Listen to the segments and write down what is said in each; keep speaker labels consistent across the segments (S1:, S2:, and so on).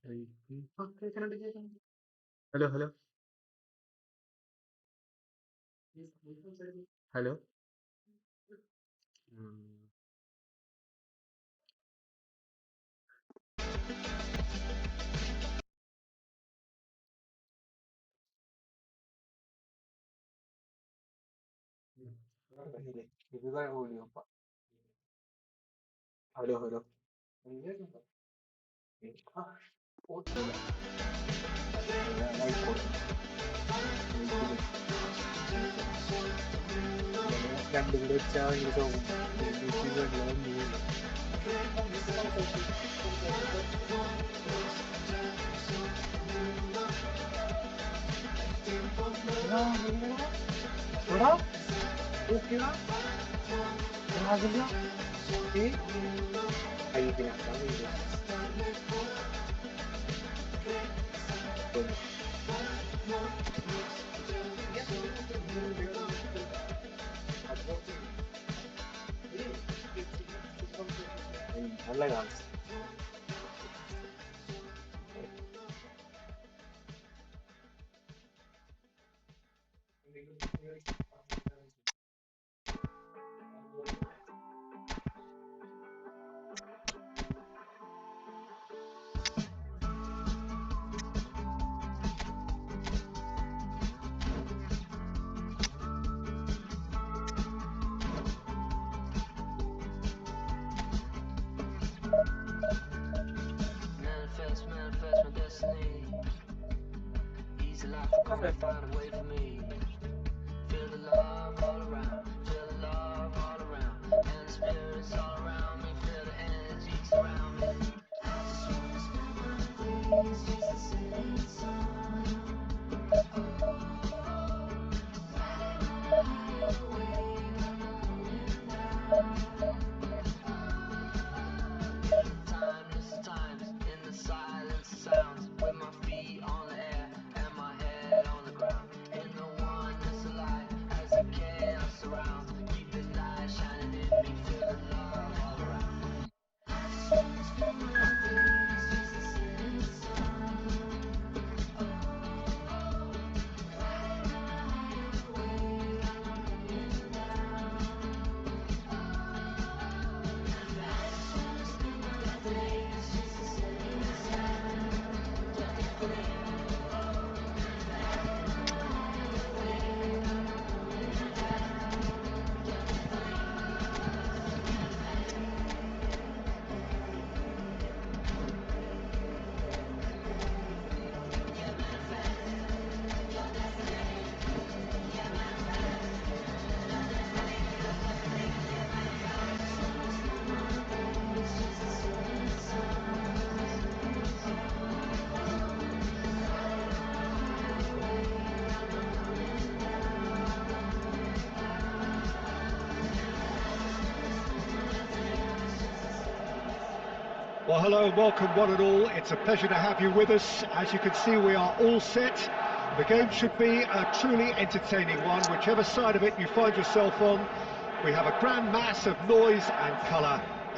S1: Hello hello hello. Hello hello. രണ്ടും കൂടെ വെച്ചാൽ ഭയങ്കര ശോകം. നല്ല കാണും.
S2: Manifest my destiny. Easy life will come and find a way for me. Feel the love all around, feel the love all around, and the spirits all around me, feel the energy surround me. I just wanna spend my days just to sit in the sun. Riding on a higher wave, I'm not going down. Timeless times in the silence sounds, with my feet on the air and my head on the ground, in the oneness of life as the chaos surrounds. Keep the light shining in me, feel the love all around. I just wanna spend my days just to sit in the sun. Riding on a higher wave, I'm not going down. I just wanna spend my days just to sit in the sun.
S3: Well, hello and welcome one and all. It's a pleasure to have you with us. As you can see, we are all set. The game should be a truly entertaining one, whichever side of it you find yourself on. We have a grand mass of noise and colour,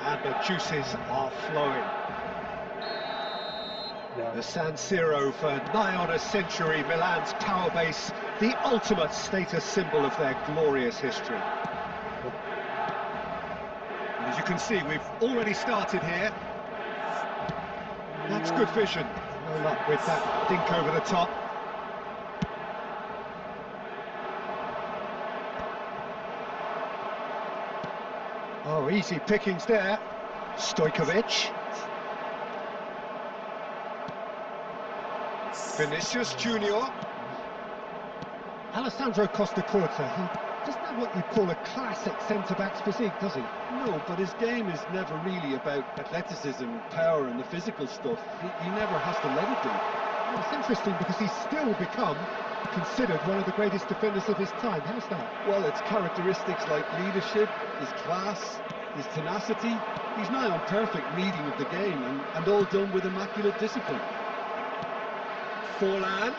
S3: and the juices are flowing. The San Siro, for nigh on a century, Milan's power base, the ultimate status symbol of their glorious history. And as you can see, we've already started here. That's good vision. No luck with that dink over the top. Oh, easy pickings there. Stojkovic. Vinicius Junior. Alessandro Costa Curta, he doesn't have what you'd call a classic centre-back's physique, does he?
S4: No, but his game is never really about athleticism, power and the physical stuff. He never has to let it do.
S3: Well, it's interesting because he's still become considered one of the greatest defenders of his time. How's that?
S4: Well, it's characteristics like leadership, his class, his tenacity. He's nigh on perfect reading of the game and all done with immaculate discipline.
S3: Forlan.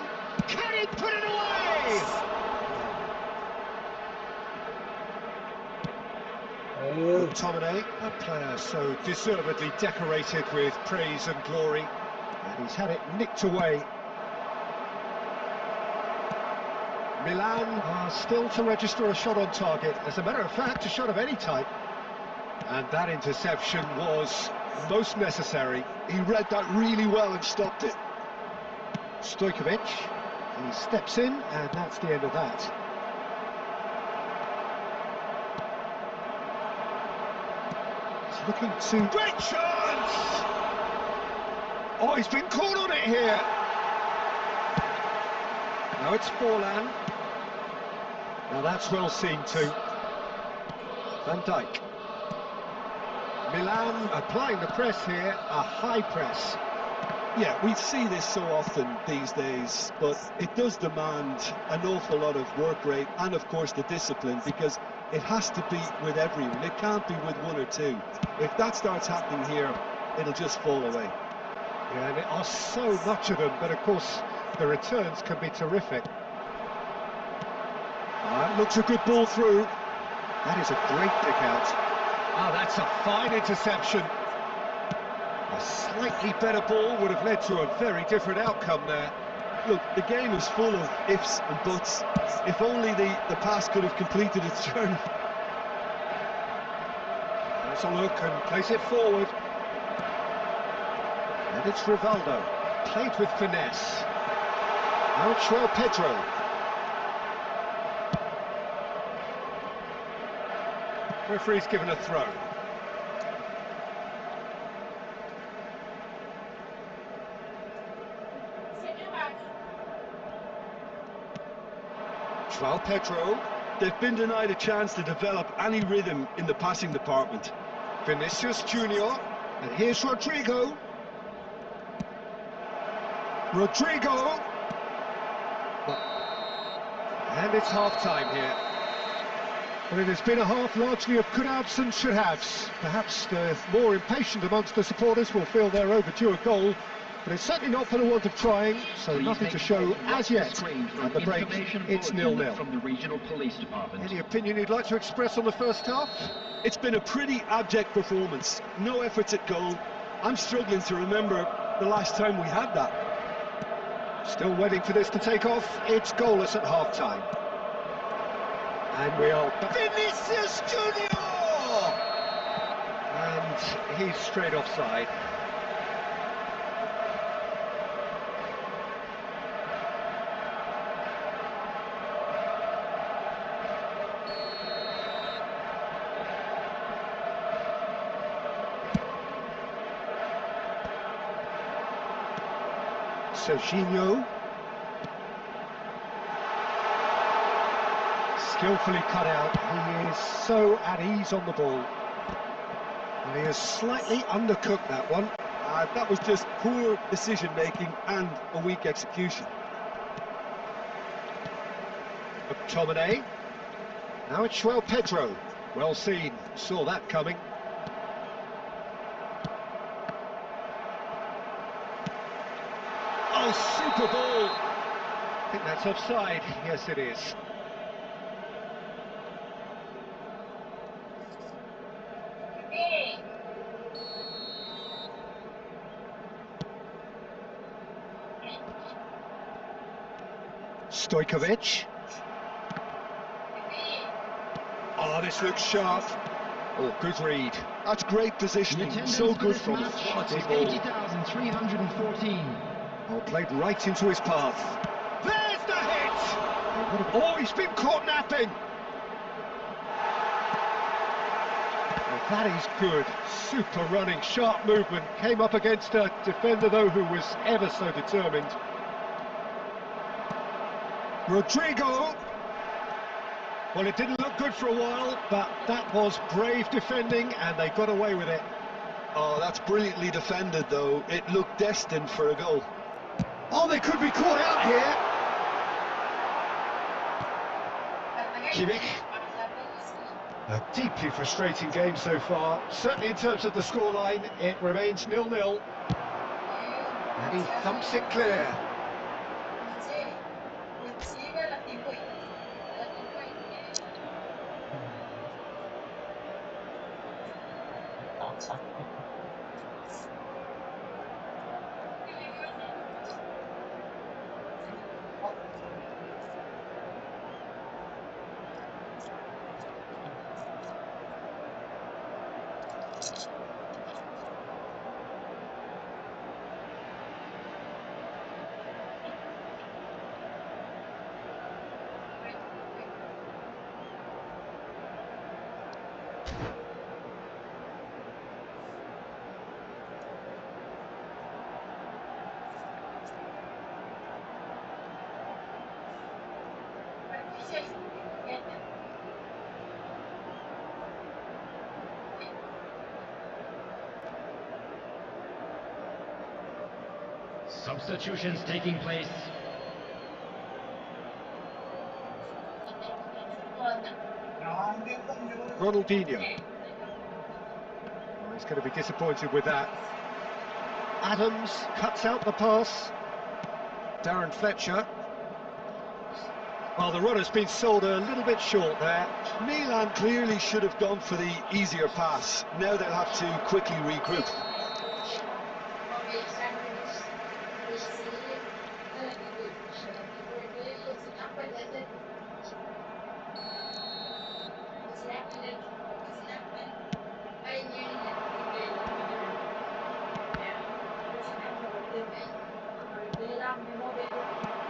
S3: Can he put it away? McTominay, a player so deservedly decorated with praise and glory. And he's had it nicked away. Milan are still to register a shot on target. As a matter of fact, a shot of any type. And that interception was most necessary.
S4: He read that really well and stopped it.
S3: Stojkovic, he steps in, and that's the end of that. He's looking to... Great chance! Oh, he's been caught on it here. Now it's Forlan. Now that's well seen too. Van Dijk. Milan applying the press here, a high press.
S4: Yeah, we see this so often these days, but it does demand an awful lot of work rate and, of course, the discipline, because it has to be with everyone. It can't be with one or two. If that starts happening here, it'll just fall away.
S3: Yeah, and there are so much of them, but of course the returns can be terrific.
S4: That looks a good ball through.
S3: That is a great pick out. Ah, that's a fine interception. A slightly better ball would have led to a very different outcome there.
S4: Look, the game is full of ifs and buts. If only the pass could have completed its journey.
S3: Let's a look and place it forward. And it's Rivaldo, played with finesse. Now it's João Pedro. Referee's given a throw. João Pedro.
S4: They've been denied a chance to develop any rhythm in the passing department.
S3: Vinicius Junior. And here's Rodrigo. Rodrigo. And it's half-time here. Well, it has been a half largely of could-haves and should-haves. Perhaps the more impatient amongst the supporters will feel they're overdue a goal, but it's certainly not for the want of trying, so nothing to show as yet. At the break, it's 0-0.
S5: From the regional police department.
S3: Any opinion you'd like to express on the first half?
S4: It's been a pretty abject performance. No efforts at goal. I'm struggling to remember the last time we had that.
S3: Still waiting for this to take off. It's goalless at half-time. And we are... Vinicius Junior! And he's straight offside. Serginho. Skillfully cut out. He is so at ease on the ball. And he has slightly undercooked that one.
S4: That was just poor decision-making and a weak execution.
S3: McTominay. Now it's João Pedro. Well seen. Saw that coming. Oh, super ball! I think that's offside. Yes, it is. Stojkovic. Oh, this looks sharp. Oh, good read.
S4: That's great positioning. So good from him.
S5: Quality ball. 80,314.
S3: Oh, played right into his path. There's the hit! Oh, he's been caught napping! Oh, that is good. Super running, sharp movement. Came up against a defender, though, who was ever so determined. Rodrigo! Well, it didn't look good for a while, but that was brave defending, and they got away with it.
S4: Oh, that's brilliantly defended, though. It looked destined for a goal.
S3: Oh, they could be caught out here. Kimmich. A deeply frustrating game so far. Certainly in terms of the scoreline, it remains 0-0. And he thumps it clear.
S5: Substitutions taking place.
S3: Ronaldinho. Oh, he's going to be disappointed with that. Adams cuts out the pass. Darren Fletcher. Well, the runner's been sold a little bit short there.
S4: Milan clearly should have gone for the easier pass. Now they'll have to quickly regroup.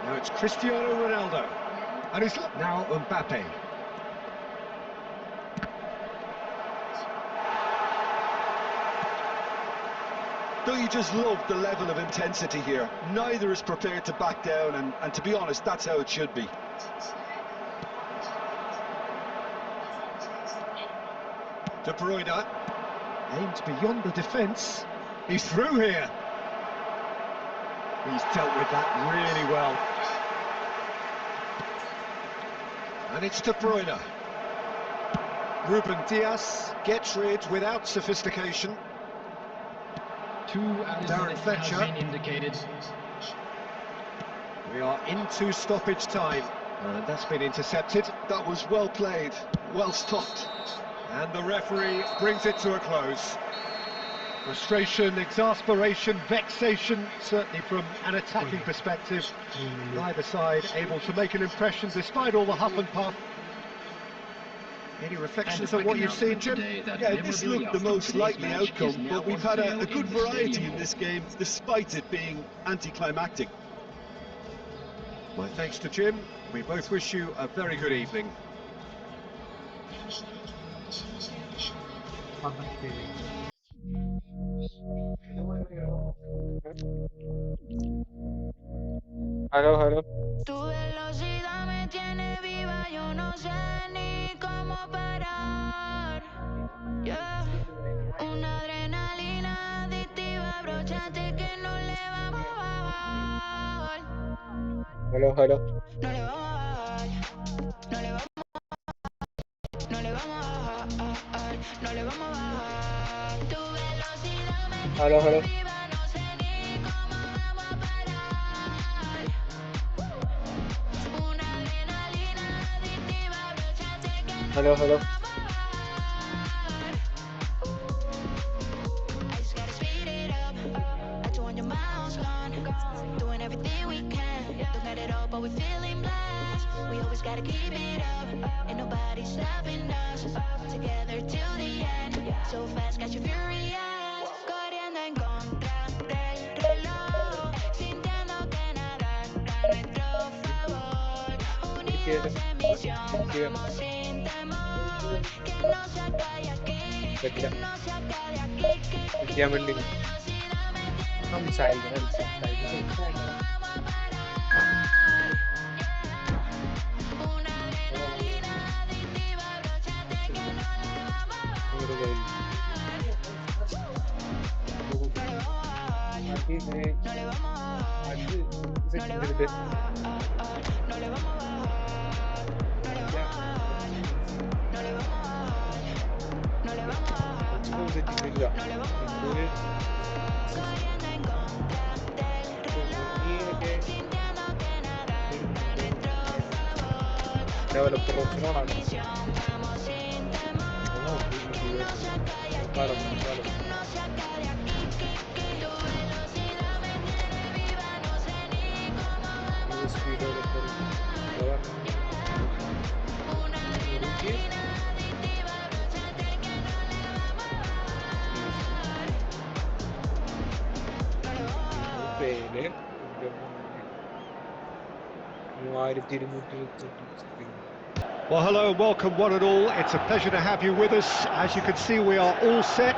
S3: Now it's Cristiano Ronaldo. And it's now Mbappe.
S4: Don't you just love the level of intensity here? Neither is prepared to back down, and to be honest, that's how it should be.
S3: De Bruyne aimed beyond the defence. He's through here. He's dealt with that really well. And it's De Bruyne. Ruben Dias gets rid without sophistication.
S5: 2 added
S3: Darren
S5: minutes
S3: Fletcher.
S5: has been indicated.
S3: We are into stoppage time. And that's been intercepted.
S4: That was well played, well stopped.
S3: And the referee brings it to a close. Frustration, exasperation, vexation, certainly from an attacking perspective. Neither side able to make an impression despite all the huff and puff. Any reflections on what you've seen, Jim?
S4: Yeah, this looked the most likely outcome, but we've had a good variety in this game, despite it being anticlimactic.
S3: My thanks to Jim. We both wish you a very good evening.
S1: Hello, hello.
S6: Tu velocidad me tiene viva, yo no sé ni cómo parar. Yeah. Una adrenalina adictiva, abróchate que no le vamos a bajar.
S1: Hello, hello.
S6: No le vamos a bajar. No le vamos no le vamos a bajar. No le vamos a bajar. Tu velocidad me tiene
S1: Hello, hello.
S6: viva, no sé ni cómo vamos a parar. Una adrenalina adictiva, abróchate que no
S1: Hello, hello.
S6: I just gotta speed it up. At 200 miles gone, doing everything we can. Don't got it all, but we're feeling blessed. We always gotta keep it up. Ain't nobody stopping us. Together till the end. So fast, got you furious. Corriendo en contra del reloj. Sintiendo que nada a nuestro favor. Unidos en misión, vamos sin temor. Que no se acabe aquí. Que no se acabe aquí.
S1: Yeah, building. Come side, Developer option on.
S3: Well, hello and welcome one and all. It's a pleasure to have you with us. As you can see, we are all set.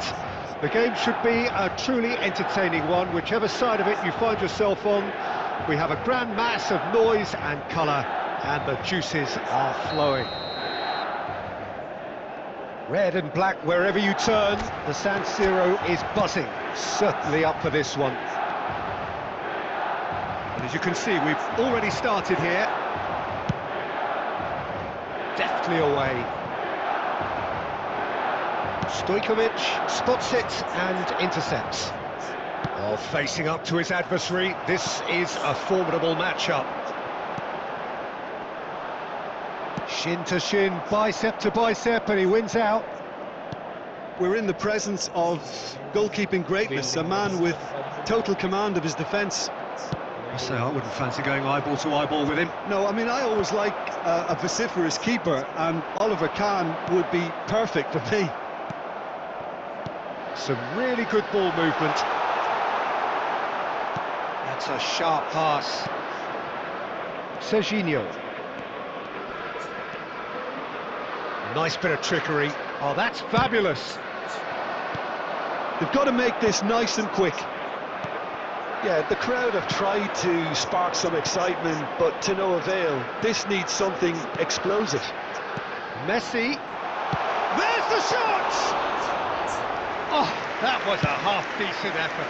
S3: The game should be a truly entertaining one, whichever side of it you find yourself on. We have a grand mass of noise and colour, and the juices are flowing. Red and black wherever you turn, the San Siro is buzzing. Certainly up for this one. And as you can see, we've already started here. Deftly away. Stojkovic spots it and intercepts. Oh, facing up to his adversary, this is a formidable matchup. Shin to shin, bicep to bicep, and he wins out.
S4: We're in the presence of goalkeeping greatness, a man with total command of his defence.
S3: I say I wouldn't fancy going eyeball to eyeball with him.
S4: No, I mean, I always like a vociferous keeper, and Oliver Kahn would be perfect for me.
S3: Some really good ball movement. That's a sharp pass. Serginho. Nice bit of trickery. Oh, that's fabulous.
S4: They've got to make this nice and quick. Yeah, the crowd have tried to spark some excitement, but to no avail. This needs something explosive.
S3: Messi. There's the shot! Oh, that was a half-decent effort.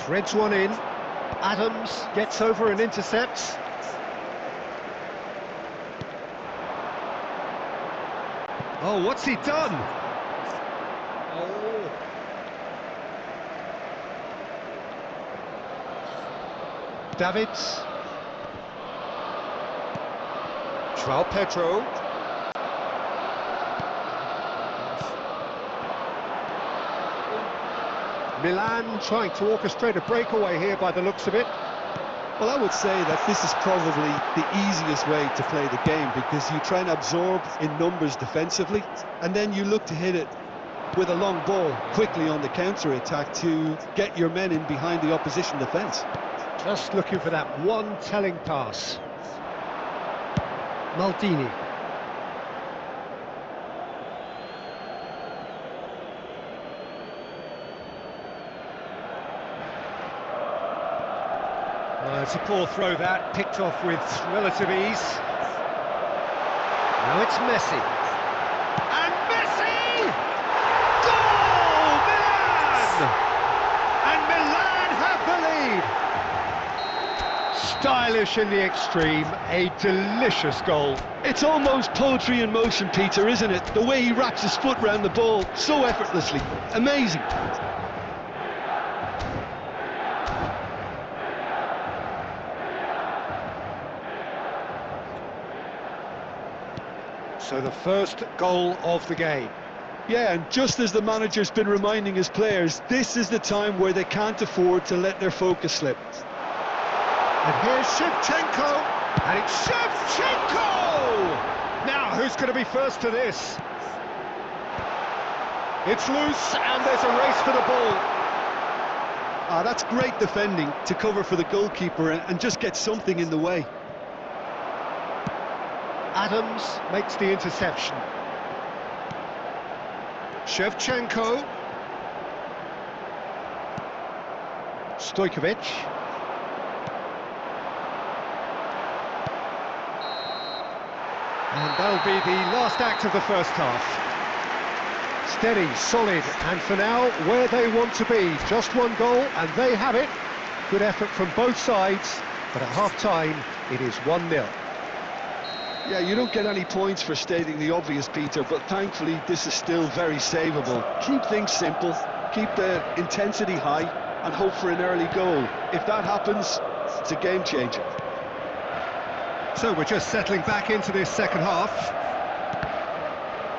S3: Threads one in. Adams gets over and intercepts. Oh, what's he done?
S1: Oh.
S3: Davids. João Pedro. Milan trying to orchestrate a breakaway here by the looks of it.
S4: Well, I would say that this is probably the easiest way to play the game, because you try and absorb in numbers defensively, and then you look to hit it with a long ball quickly on the counter-attack to get your men in behind the opposition defence.
S3: Just looking for that one telling pass. Maldini. It's a poor throw that, picked off with relative ease. Now it's Messi. And Messi! Goal! Milan! And Milan have the lead! Stylish in the extreme, a delicious goal.
S4: It's almost poetry in motion, Peter, isn't it? The way he wraps his foot round the ball so effortlessly. Amazing.
S3: So the first goal of the game.
S4: Yeah, and just as the manager's been reminding his players, this is the time where they can't afford to let their focus slip.
S3: And here's Shevchenko, and it's Shevchenko! Now, who's going to be first to this? It's loose, and there's a race for the ball.
S4: Ah, that's great defending to cover for the goalkeeper and just get something in the way.
S3: Adams makes the interception. Shevchenko. Stojkovic. And that'll be the last act of the first half. Steady, solid, and for now, where they want to be. Just one goal, and they have it. Good effort from both sides, but at half-time, it is 1-0.
S4: Yeah, you don't get any points for stating the obvious, Peter, but thankfully this is still very savable. Keep things simple, keep the intensity high, and hope for an early goal. If that happens, it's a game changer.
S3: So we're just settling back into this second half.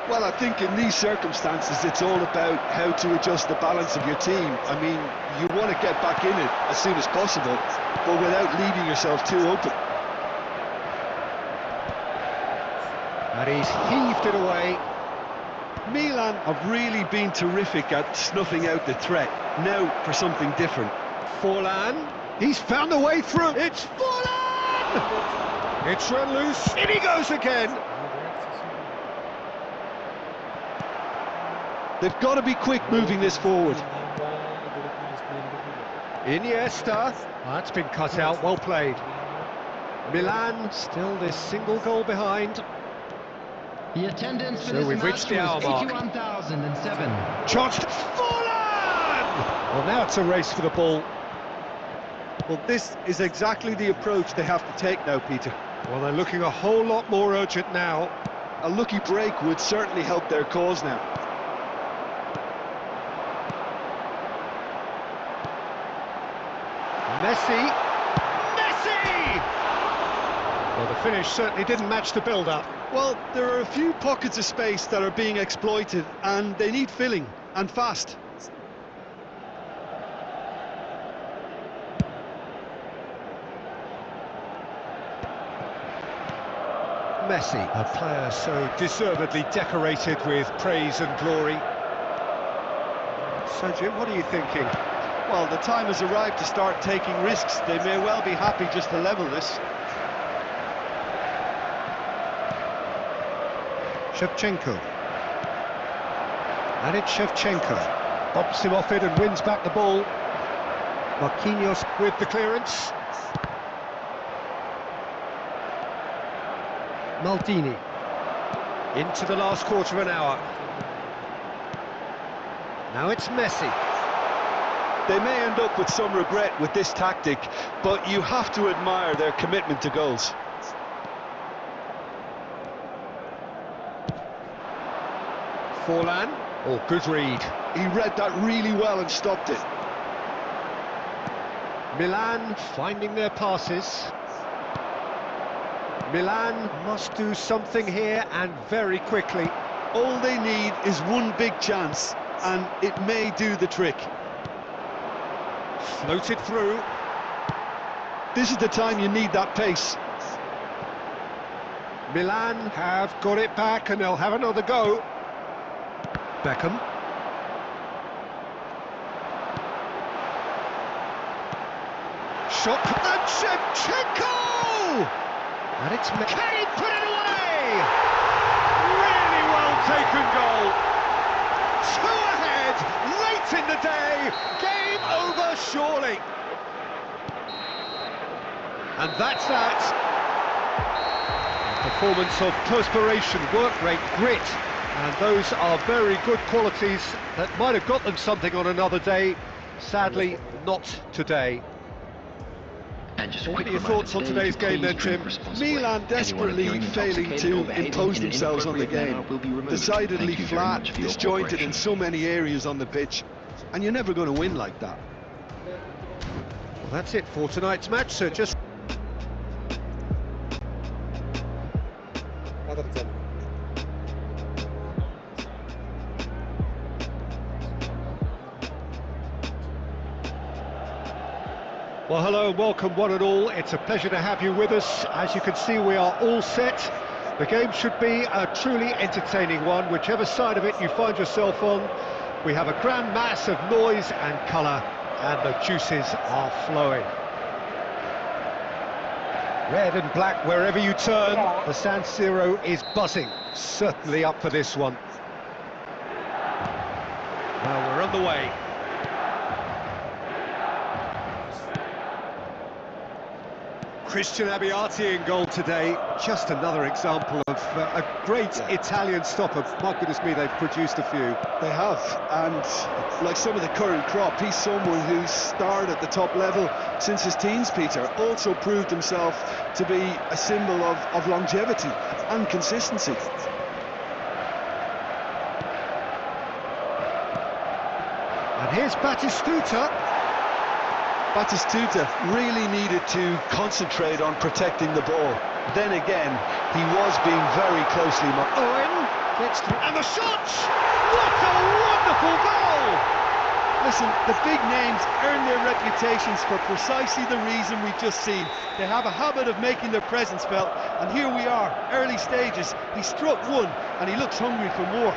S4: Well, I think in these circumstances it's all about how to adjust the balance of your team. I mean, you want to get back in it as soon as possible, but without leaving yourself too open.
S3: And he's heaved it away.
S4: Milan have really been terrific at snuffing out the threat. Now for something different.
S3: Forlan, he's found a way through. It's Forlan! It's run loose, in he goes again.
S4: They've got to be quick moving this forward.
S3: Iniesta. That's been cut out, well played. Milan still this single goal behind.
S5: The attendance for
S3: So
S5: this
S3: we've
S5: match
S3: reached the hour
S5: was
S3: mark.
S5: 81,007.
S3: Chance to Forlan! Well, now it's a race for the ball.
S4: Well, this is exactly the approach they have to take now, Peter.
S3: Well, they're looking a whole lot more urgent now.
S4: A lucky break would certainly help their cause now.
S3: Messi! Well, the finish certainly didn't match the build-up.
S4: Well, there are a few pockets of space that are being exploited, and they need filling, and fast.
S3: Messi, a player so deservedly decorated with praise and glory. So, Jim, what are you thinking?
S4: Well, the time has arrived to start taking risks. They may well be happy just to level this.
S3: Shevchenko. And it's Shevchenko. Bobs him off it and wins back the ball. Marquinhos with the clearance. Maldini. Into the last quarter of an hour. Now it's Messi.
S4: They may end up with some regret with this tactic, but you have to admire their commitment to goals.
S3: Forlan. Oh, good read.
S4: He read that really well and stopped it.
S3: Milan finding their passes. Milan must do something here and very quickly.
S4: All they need is one big chance, and it may do the trick.
S3: Floated through.
S4: This is the time you need that pace.
S3: Milan have got it back and they'll have another go. Beckham. Shot and Shevchenko! And it's Can he put it away? Really well taken goal. 2 ahead, late in the day. Game over, surely. And that's that. A performance of perspiration, work rate, grit. And those are very good qualities that might have got them something on another day. Sadly, not today.
S5: And just a
S3: What
S5: quick
S3: are your
S5: reminder
S3: thoughts on
S5: today
S3: today's
S5: to
S3: game then,
S5: please drink
S3: Tim?
S5: responsibly.
S4: Milan desperately
S5: Anyone appearing
S4: failing
S5: intoxicated or
S4: to
S5: behaving
S4: impose
S5: in an
S4: themselves on the
S5: inappropriate
S4: game.
S5: manner will be removed.
S4: Decidedly
S5: Thank you very
S4: flat,
S5: much for your
S4: disjointed in
S5: cooperation.
S4: so many areas on the pitch, and you're never going to win like that.
S3: Well, that's it for tonight's match, so just... Well, hello and welcome one and all. It's a pleasure to have you with us. As you can see, we are all set. The game should be a truly entertaining one, whichever side of it you find yourself on. We have a grand mass of noise and colour, and the juices are flowing. Red and black wherever you turn, the San Siro is buzzing. Certainly up for this one. Well, we're on the way. Christian Abbiati in goal today. Just another example of a great Italian stopper. My goodness me, they've produced a few.
S4: They have, and like some of the current crop, he's someone who's starred at the top level since his teens, Peter. Also proved himself to be a symbol of longevity and consistency.
S3: And here's Batistuta.
S4: Batistuta really needed to concentrate on protecting the ball. Then again, he was being very closely monitored.
S3: Owen gets through, and the shot! What a wonderful goal!
S4: Listen, the big names earn their reputations for precisely the reason we've just seen. They have a habit of making their presence felt, and here we are, early stages. He struck one, and he looks hungry for more.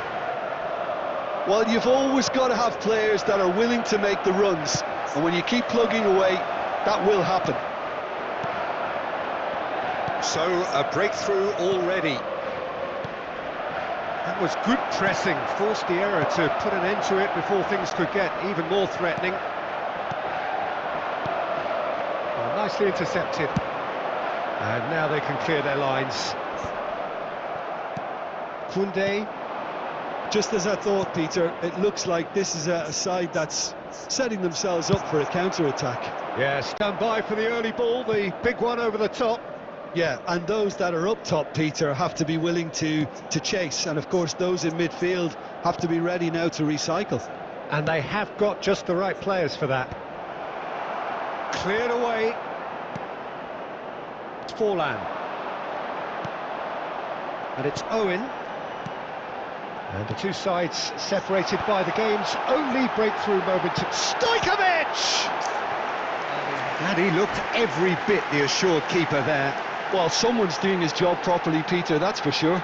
S4: Well, you've always got to have players that are willing to make the runs, and when you keep plugging away, that will happen.
S3: So, a breakthrough already. That was good pressing, forced the error to put an end to it before things could get even more threatening. nicely intercepted. And now they can clear their lines. Koundé.
S4: Just as I thought, Peter, it looks like this is a side that's setting themselves up for a counter-attack.
S3: Yeah, stand by for the early ball, the big one over the top.
S4: Yeah, and those that are up top, Peter, have to be willing to chase. And of course, those in midfield have to be ready now to recycle.
S3: And they have got just the right players for that. Cleared away. It's Forlan. And it's Owen. And the two sides separated by the game's only breakthrough moment. Stojkovic! And he looked every bit the assured keeper there.
S4: Well, someone's doing his job properly, Peter, that's for sure.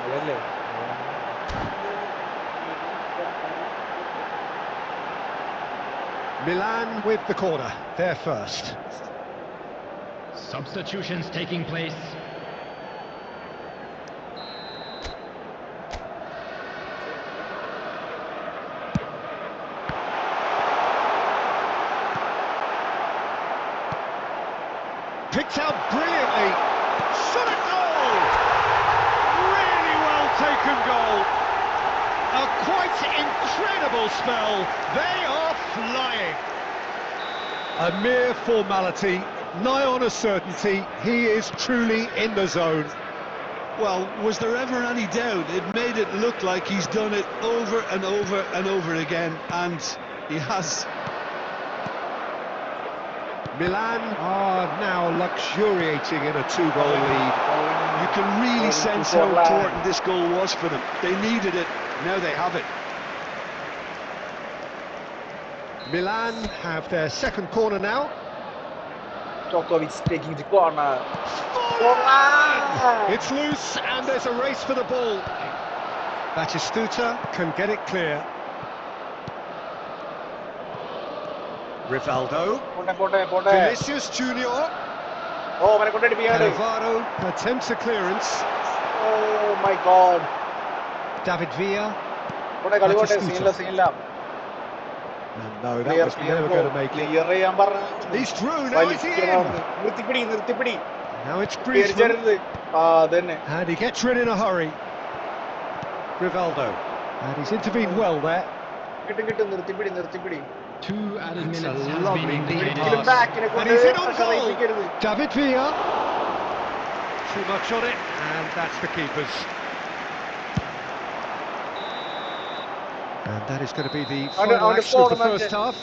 S1: അതല്ലേ
S3: Milan with the corner, they're first.
S5: Substitutions taking place.
S3: Picked out brilliantly. Shot at goal! Really well taken goal. A quite incredible spell. They are flying. A mere formality, nigh on a certainty. He is truly in the zone.
S4: Well, was there ever any doubt? It made it look like he's done it over and over and over again, and he has.
S3: Milan are now luxuriating in a two-goal lead.
S4: You can really sense how important this goal was for them. They needed it, now they have it.
S3: Milan have their second corner now.
S1: Djokovic taking the corner.
S3: It's loose and there's a race for the ball. Batistuta can get it clear. Rivaldo. Vinicius Junior.
S1: Oh, man, I be
S3: Cannavaro attempts a clearance.
S1: Oh my God.
S3: David Villa.
S1: Scene.
S3: And no, that was never going to make it. He's through, now is he in? Now it's Griezmann. And he gets rid in a hurry. Rivaldo. And he's intervened well there.
S5: Two added
S3: That's
S5: minutes
S3: a
S5: have
S3: lovely
S5: been
S3: deep
S5: indicated.
S3: pass. And he's in on goal. David Villa. Too much on it, and that's the keeper's. And that is going to be the final action of the first half.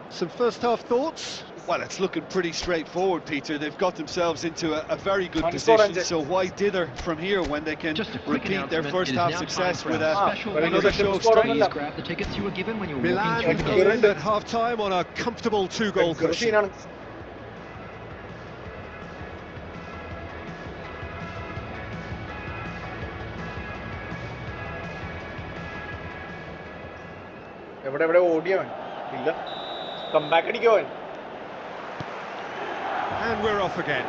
S3: Some first half thoughts?
S4: Well, it's looking pretty straightforward, Peter. They've got themselves into a very good position, so why dither from here when they can
S5: Just a quick
S4: repeat their
S5: announcement,
S4: first
S5: it is
S4: half
S5: now
S4: success
S5: time for
S4: with
S5: a
S4: a
S5: special
S3: another show of strength.
S5: Please grab the tickets you were given when you were
S3: Milan
S5: walking through the
S3: owned
S5: gate.
S3: at half-time on a comfortable two-goal cushion.
S1: എവിടെ ഓടിയവൻ ഇല്ല comeback അടിക്കവൻ.
S3: And we're off again.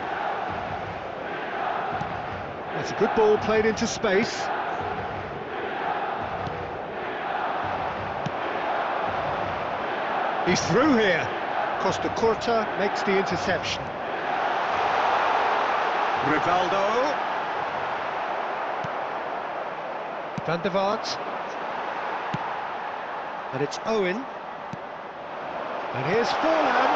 S3: That's a good ball played into space. He's through here. Costa Curta makes the interception. Rivaldo. Van der Vaart. And it's Owen. And here's Forlan.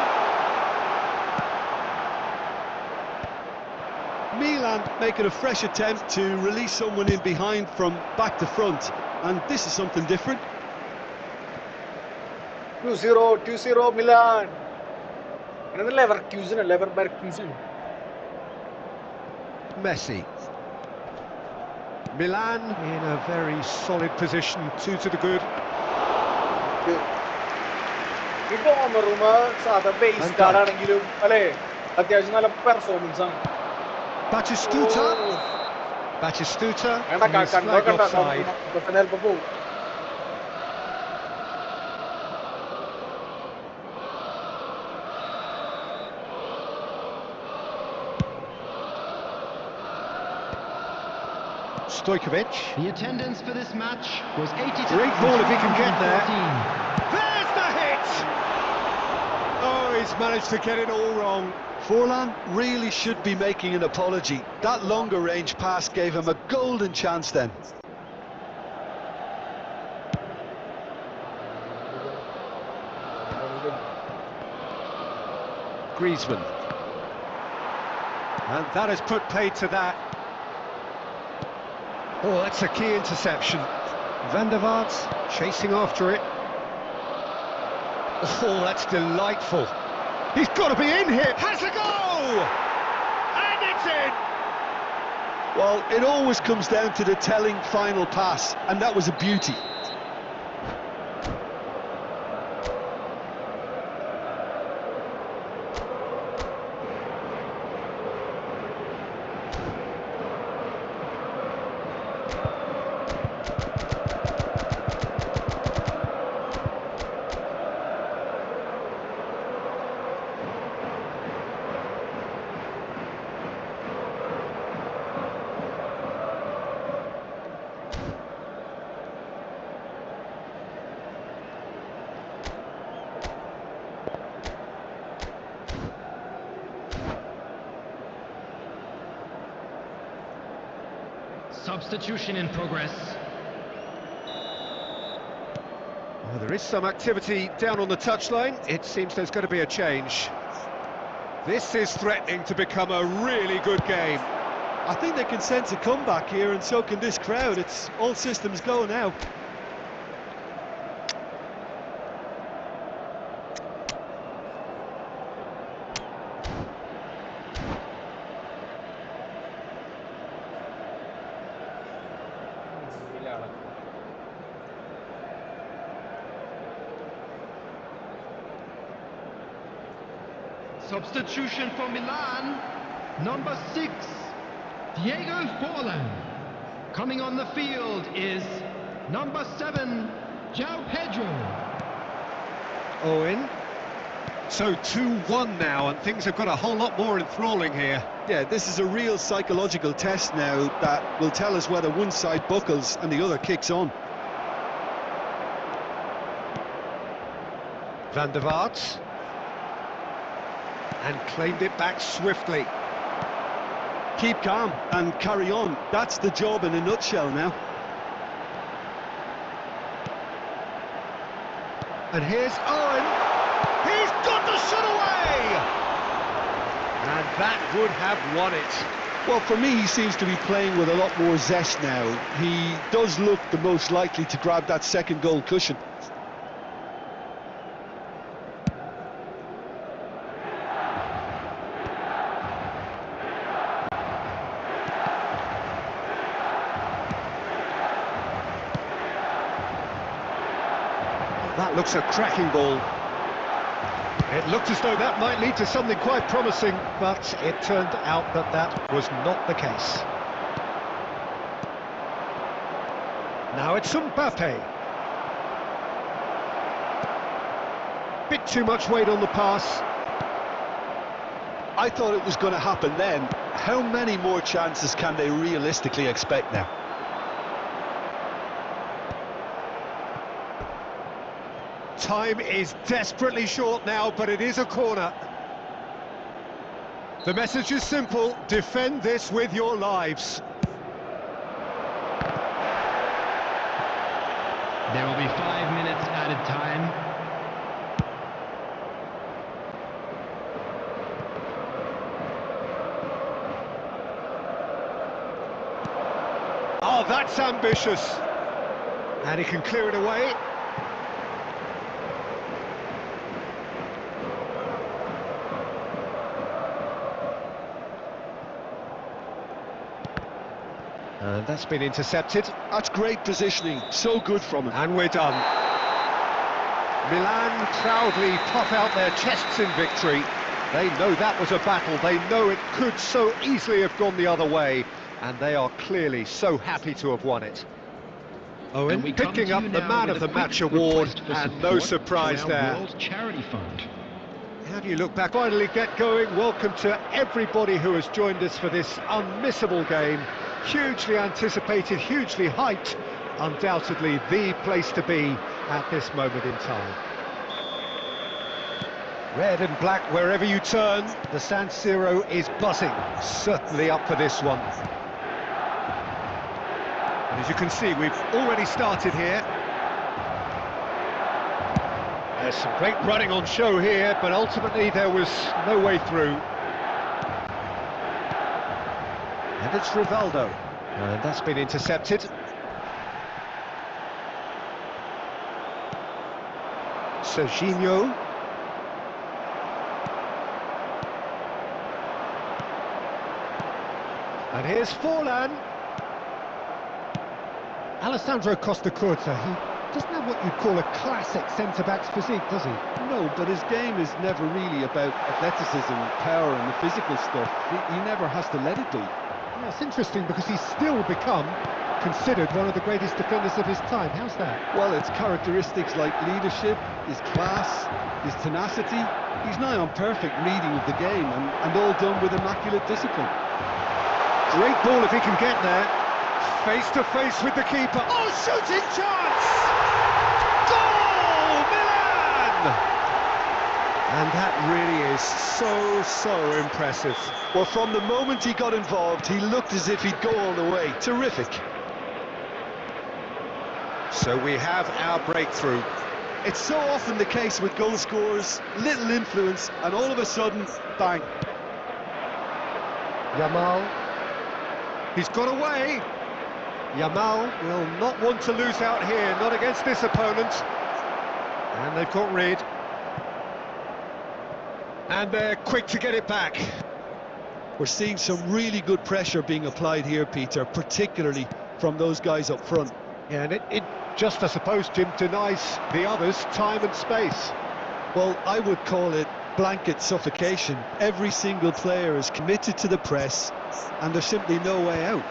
S4: Milan making a fresh attempt to release someone in behind from back to front, and this is something different.
S1: 2-0 Milan. And then Leverkusen.
S3: Messi. Milan in a very solid position, 2 to the good.
S1: ഈ ബോമർ room സാധാ base card ആണെങ്കിലും അല്ലേ അത്യാവശ്യം നല്ല performance ആണ്.
S3: Batistuta. Batistuta.
S1: വേണ്ട
S3: and he's flagged offside.
S1: ചിലപ്പോ പോവും.
S3: Stojkovic.
S5: The attendance for this match was 80.
S3: Great ball if he can get there. There's the hit! Oh, he's managed to get it all wrong.
S4: Forlan really should be making an apology. That longer range pass gave him a golden chance then.
S3: Griezmann. And that has put paid to that. Oh, that's a key interception. Van der Vaart chasing after it. Oh, that's delightful. He's got to be in here. Has a go! And it's in!
S4: Well, it always comes down to the telling final pass, and that was a beauty.
S5: Substitution in progress.
S3: Well, there is some activity down on the touchline. It seems there's going to be a change. This is threatening to become a really good game.
S4: I think they can sense a comeback here, and so can this crowd. It's all systems go now.
S5: Substitution for Milan. Number 6, Diego Forlan. Coming on the field is number 7, João Pedro.
S3: Owen. So 2-1 now, and things have got a whole lot more enthralling here.
S4: Yeah, this is a real psychological test now that will tell us whether one side buckles and the other kicks on.
S3: Van der Vaart. And claimed it back swiftly.
S4: Keep calm and carry on. That's the job in a nutshell now.
S3: And here's Owen. He's got the shot away! And that would have won it.
S4: Well, for me, he seems to be playing with a lot more zest now. He does look the most likely to grab that second goal cushion.
S3: That looks a cracking ball. It looked as though that might lead to something quite promising, but it turned out that that was not the case. Now it's Mbappe. Bit too much weight on the pass.
S4: I thought it was going to happen then. How many more chances can they realistically expect now?
S3: Time is desperately short now, but it is a corner. The message is simple: defend this with your lives.
S5: There will be 5 minutes added time.
S3: Oh, that's ambitious. And he can clear it away. And that's been intercepted.
S4: That's great positioning, so good from him.
S3: And we're done. Milan proudly puff out their chests in victory. They know that was a battle. They know it could so easily have gone the other way. And they are clearly so happy to have won it. Owen picking up the Man of the Match award, and no surprise there.
S5: World Charity Fund.
S3: How do you look back? Finally get going. Welcome to everybody who has joined us for this unmissable game. Hugely anticipated, hugely hyped. Undoubtedly the place to be at this moment in time. Red and black wherever you turn. The San Siro is buzzing. Certainly up for this one. And as you can see, we've already started here. There's some great running on show here, but ultimately there was no way through. And it's Rivaldo. And that's been intercepted. Serginho. And here's Forlan. Alessandro Costacurta, he doesn't have what you'd call a classic centre-back's physique, does he?
S4: No, but his game is never really about athleticism and power and the physical stuff. He never has to let it be.
S3: Yeah, it's interesting because he's still become considered one of the greatest defenders of his time. How's that?
S4: Well, it's characteristics like leadership, his class, his tenacity. He's nigh on perfect reading of the game and all done with immaculate discipline.
S3: Great ball if he can get there. Face to face with the keeper. Oh, shooting chance! Goal, Milan! And that really is so impressive.
S4: Well, from the moment he got involved, he looked as if he'd go all the way. Terrific.
S3: So we have our breakthrough.
S4: It's so often the case with goal scorers, little influence, and all of a sudden, bang.
S3: Yamal. He's got away. Yamal will not want to lose out here, not against this opponent. And they've got rid. And they're quick to get it back.
S4: We're seeing some really good pressure being applied here, Peter, particularly from those guys up front.
S3: Yeah, and it just, I suppose, Jim, denies the others time and space.
S4: Well, I would call it blanket suffocation. Every single player is committed to the press, and there's simply no way out.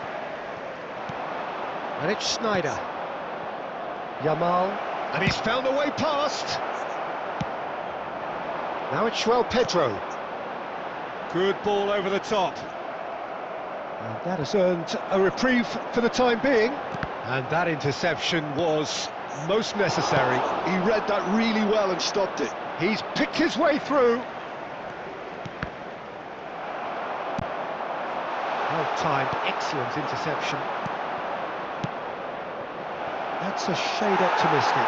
S3: And it's Sneijder. Yamal. And he's found a way past. Now it's João Pedro. Good ball over the top. And that has earned a reprieve for the time being. And that interception was most necessary.
S4: He read that really well and stopped it.
S3: He's picked his way through. Well-timed, excellent interception. That's a shade optimistic.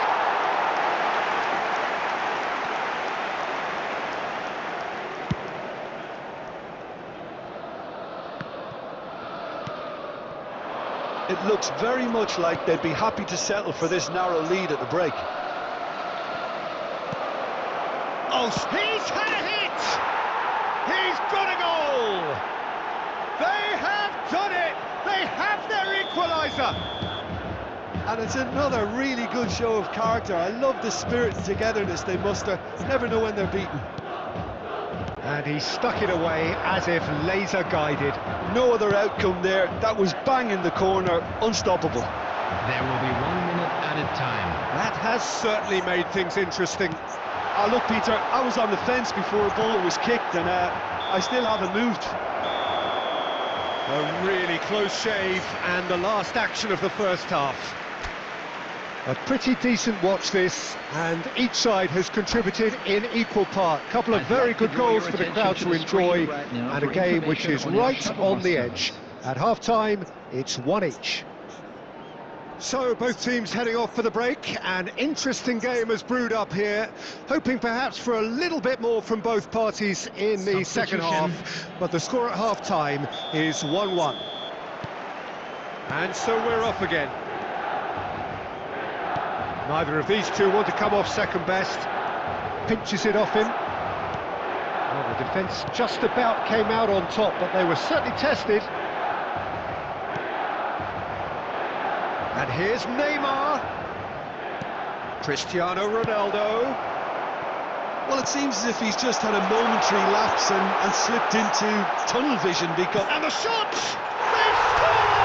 S4: It looks very much like they'd be happy to settle for this narrow lead at the break.
S3: Oh, he's had a hit! He's got a goal! They have done it! They have their equaliser!
S4: And it's another really good show of character. I love the spirit and togetherness they muster. Never know when they're beaten.
S3: And he stuck it away as if laser guided.
S4: No other outcome there. That was bang in the corner, unstoppable.
S5: There will be 1 minute added time.
S3: That has certainly made things interesting.
S4: Look, Peter, I was on the fence before a ball was kicked, and I still haven't moved.
S3: A really close shave, and the last action of the first half. A pretty decent watch this, and each side has contributed in equal part. A couple of very good goals for the crowd to enjoy, and a game which is right on the edge. At half-time, it's 1 each. So both teams heading off for the break. An interesting game has brewed up here, hoping perhaps for a little bit more from both parties in the second half, but the score at half-time is 1-1. And so we're off again. Neither of these two want to come off second best. Pinches it off him. Well, the defence just about came out on top, but they were certainly tested. And here's Neymar. Cristiano Ronaldo.
S4: Well, it seems as if he's just had a momentary lapse and slipped into tunnel vision because...
S3: And the shot! They score!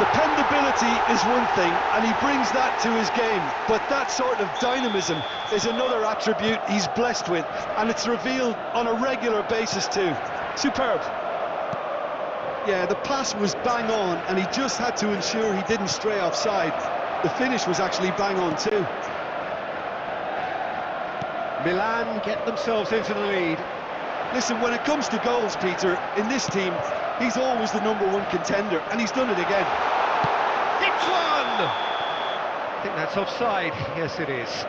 S4: Dependability is one thing, and he brings that to his game, but that sort of dynamism is another attribute he's blessed with, and it's revealed on a regular basis too. Superb. Yeah, the pass was bang on, and he just had to ensure he didn't stray offside. The finish was actually bang on too.
S3: Milan get themselves into the lead.
S4: Listen, when it comes to goals, Peter, in this team, he's always the #1 contender, and he's done it again.
S3: It's one! I think that's offside. Yes, it is.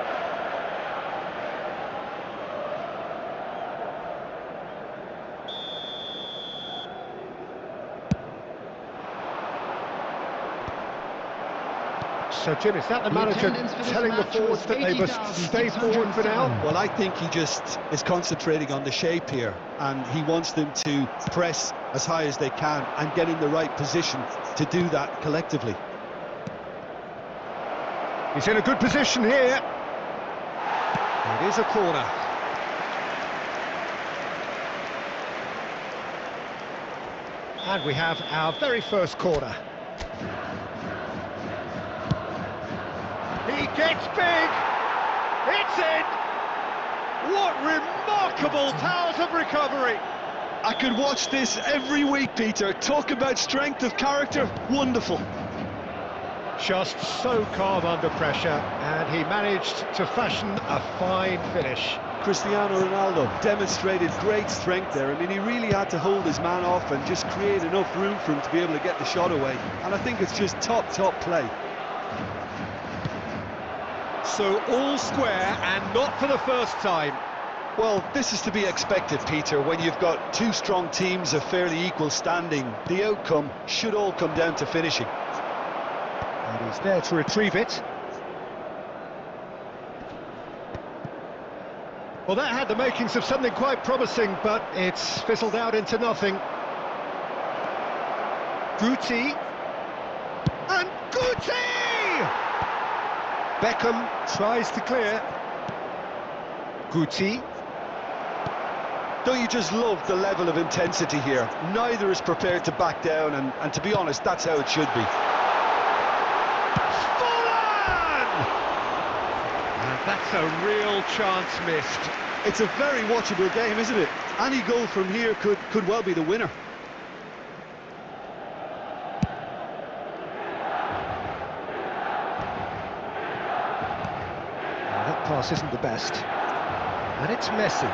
S3: So, Jim, is that the manager
S5: attendance for this
S3: telling the
S5: match
S3: forwards
S5: was
S3: that they must stay forward for now?
S4: Well, I think he just is concentrating on the shape here, and he wants them to press as high as they can and get in the right position to do that collectively.
S3: He's in a good position here. It is a corner. And we have our very first corner. He gets big! It's in! What remarkable powers of recovery!
S4: I could watch this every week, Peter. Talk about strength of character, wonderful.
S3: Just so calm under pressure, and he managed to fashion a fine finish.
S4: Cristiano Ronaldo demonstrated great strength there. I mean, he really had to hold his man off and just create enough room for him to be able to get the shot away. And I think it's just top play.
S3: So all square, and not for the first time.
S4: Well, this is to be expected, Peter. When you've got two strong teams of fairly equal standing, the outcome should all come down to finishing.
S3: And he's there to retrieve it. Well, that had the makings of something quite promising, but it's fizzled out into nothing. Guti. And Guti! Beckham tries to clear. Guti.
S4: Don't you just love the level of intensity here? Neither is prepared to back down, and to be honest, that's how it should be.
S3: Fallen! And that's a real chance missed.
S4: It's a very watchable game, isn't it? Any goal from here could well be the winner.
S3: That pass isn't the best. And it's Messi.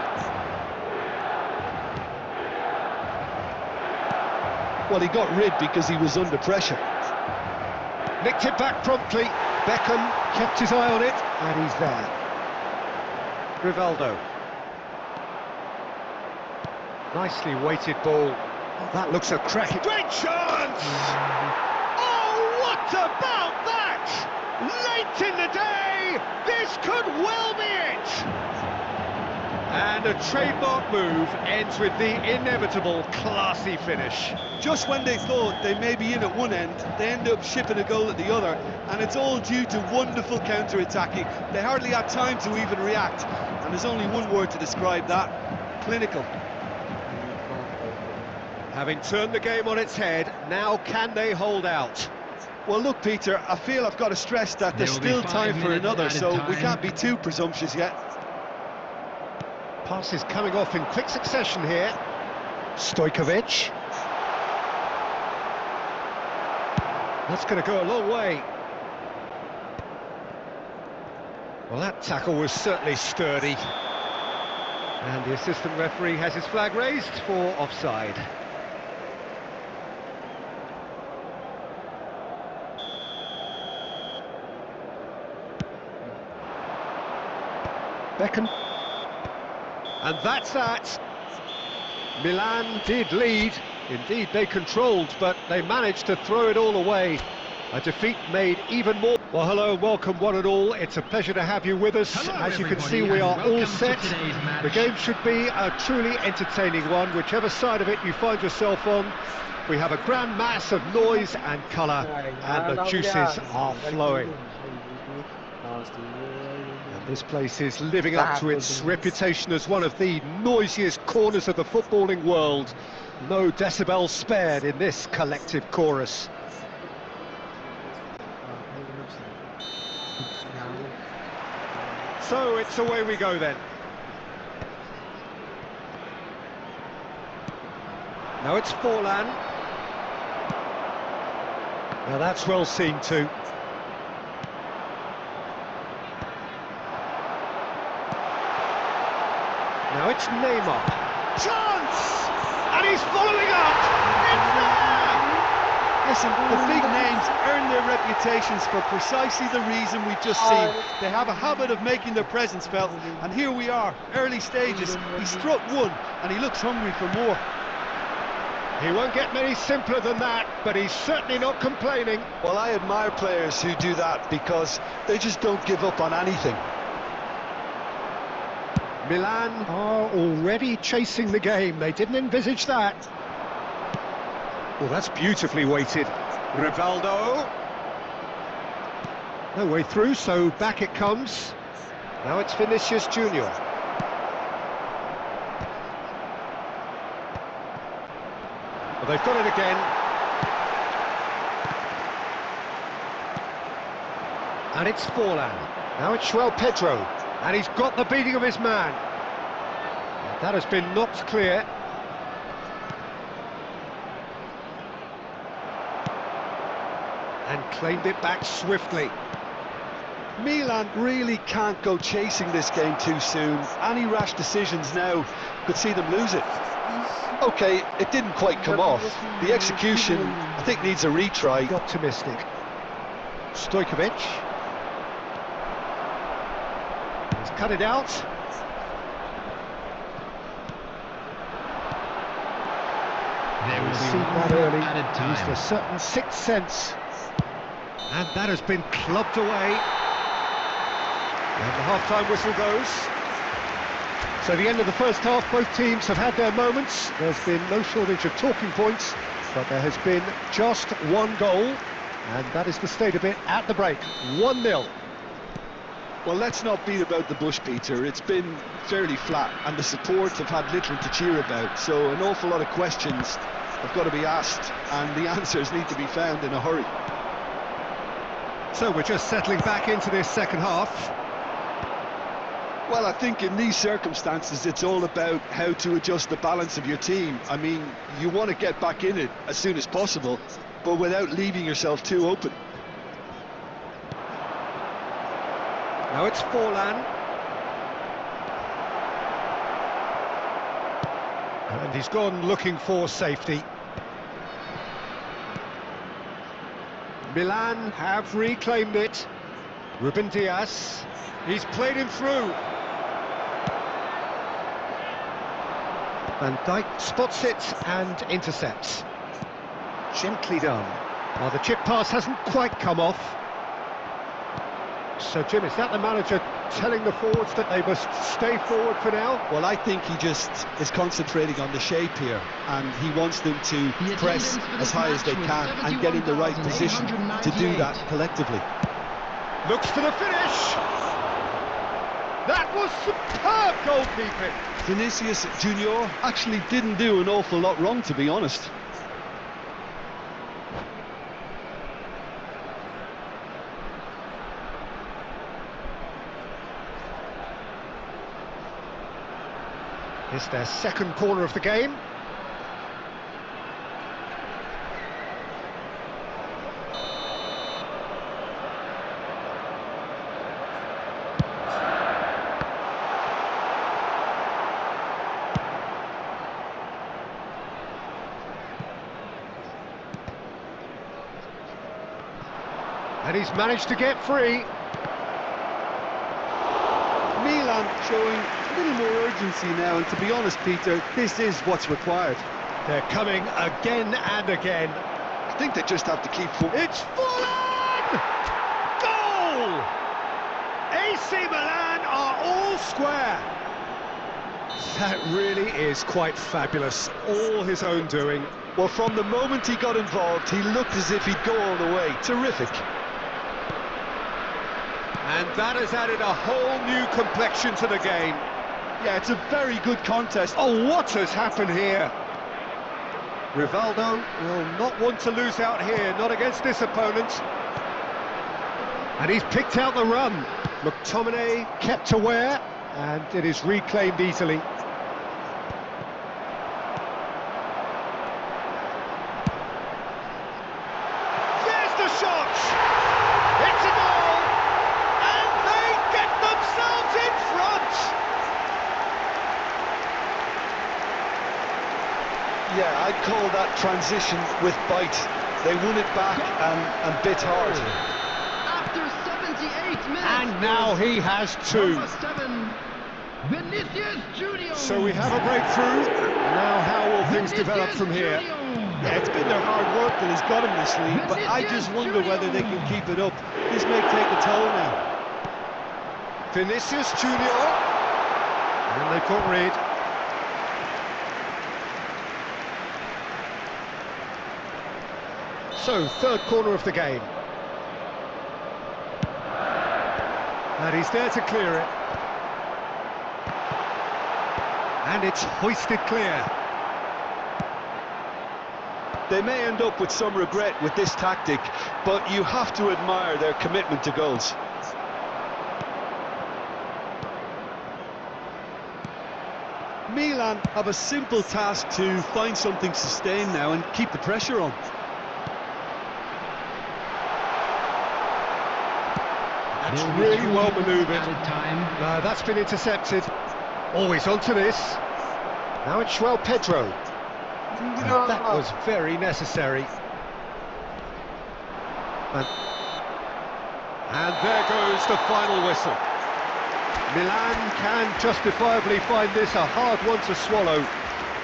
S4: Well, he got rid because he was under pressure.
S3: Nicked it back promptly. Beckham kept his eye on it, and he's there. Rivaldo. Nicely weighted ball. Oh, that looks a cracking... Great chance! Oh, what about that? Late in the day, this could well be it! And a trademark move ends with the inevitable classy finish.
S4: Just when they thought they may be in at one end, they end up shipping a goal at the other, and it's all due to wonderful counter-attacking. They hardly had time to even react, and there's only one word to describe that: clinical.
S3: Having turned the game on its head, now can they hold out?
S4: Well, look, Peter, I feel I've got to stress that there's still time for another, so we can't be too presumptuous yet.
S3: Passes coming off in quick succession here. Stojkovic. That's going to go a long way. Well, that tackle was certainly sturdy. And the assistant referee has his flag raised for offside. Beckham. And that's that. Milan did lead. Indeed, they controlled, but they managed to throw it all away. A defeat made even more. Well, hello, welcome one and all. It's a pleasure to have you with us.
S5: Hello,
S3: As you can
S5: everybody,
S3: see, we
S5: and
S3: are all
S5: welcome to
S3: set.
S5: today's match.
S3: The game should be a truly entertaining one, whichever side of it you find yourself on. We have a grand mass of noise and colour, and the juices are flowing. And this place is living up to its reputation as one of the noisiest corners of the footballing world. No decibels spared in this collective chorus. So it's away we go then. Now it's Forlan. Now that's well seen too. Now it's Neymar. Chance! And he's following up! It's there!
S4: Listen, the big names earn their reputations for precisely the reason we've just seen. They have a habit of making their presence felt, and here we are, early stages. He struck one, and he looks hungry for more.
S3: He won't get many simpler than that, but he's certainly not complaining.
S4: Well, I admire players who do that because they just don't give up on anything.
S3: Milan are already chasing the game. They didn't envisage that. Well, that's beautifully weighted. Rivaldo. No way through, so back it comes. Now it's Vinicius Junior. Well, they've got it again. And it's Forlan. Now it's João Pedro. And he's got the beating of his man. That has been knocked clear. And claimed it back swiftly.
S4: Milan really can't go chasing this game too soon. Any rash decisions now could see them lose it. Okay, it didn't quite come off. The execution, I think, needs a retry.
S3: Optimistic. Stojkovic. He's cut it out.
S5: There will
S3: We've
S5: be
S3: seen that
S5: one
S3: early.
S5: added
S3: Used
S5: time.
S3: a certain sixth sense. And that has been clubbed away. And the half-time whistle goes. So the end of the first half, both teams have had their moments. There's been no shortage of talking points, but there has been just one goal, and that is the state of it at the break. 1-0.
S4: Well, let's not beat about the bush, Peter. It's been fairly flat, and the support have had little to cheer about. So an awful lot of questions have got to be asked, and the answers need to be found in a hurry.
S3: So we're just settling back into this second half.
S4: Well, I think in these circumstances, it's all about how to adjust the balance of your team. I mean, you want to get back in it as soon as possible, but without leaving yourself too open.
S3: Now it's Forlan. And he's gone looking for safety. Milan have reclaimed it. Ruben Dias. He's played him through. Van Dijk spots it and intercepts. Gently done. Well, the chip pass hasn't quite come off. So, Jim, is that the manager telling the forwards that they must stay forward for now?
S4: Well, I think he just is concentrating on the shape here, and he wants them to
S5: The
S4: press
S5: attendance for
S4: as
S5: this
S4: high as they
S5: match
S4: can
S5: was
S4: and get in the right position to do that
S5: 71,898.
S4: collectively.
S3: Looks for the finish. That was superb goalkeeping.
S4: Vinicius Junior actually didn't do an awful lot wrong, to be honest.
S3: It's their second corner of the game. And he's managed to get free.
S4: Milan Milan showing a little more urgency now, and to be honest, Peter, this is what's required.
S3: They're coming again and again.
S4: I think they just have to keep
S3: It's fallen! Goal! AC Milan are all square. That really is quite fabulous. All his own doing.
S4: Well, from the moment he got involved, he looked as if he'd go all the way. Terrific.
S3: And that has added a whole new complexion to the game.
S4: Yeah, it's a very good contest.
S3: Oh, what has happened here? Rivaldo will not want to lose out here, not against this opponent. And he's picked out the run. McTominay kept aware, and it is reclaimed easily. There's the shot! It's a goal! And they get themselves in front!
S4: Yeah, I'd call that transition with bite. They won it back and bit hard.
S5: After 78 minutes.
S3: And now he has two.
S5: Number 7, Vinicius Junior.
S3: So we have a breakthrough. Now how will things develop from here?
S4: Yeah, it's been their hard work that has got them this lead, but I just wonder whether they can keep it up. This may take a toll now.
S3: Vinicius Junior. And they've got Reed. So, third corner of the game. And he's there to clear it. And it's hoisted clear.
S4: They may end up with some regret with this tactic, but you have to admire their commitment to goals. Milan have a simple task to find something sustained now and keep the pressure on.
S3: That's really well manoeuvred.
S5: Time.
S3: That's been intercepted. Always onto this. Now it's João Pedro. And that was very necessary. And there goes the final whistle. Milan can justifiably find this a hard one to swallow.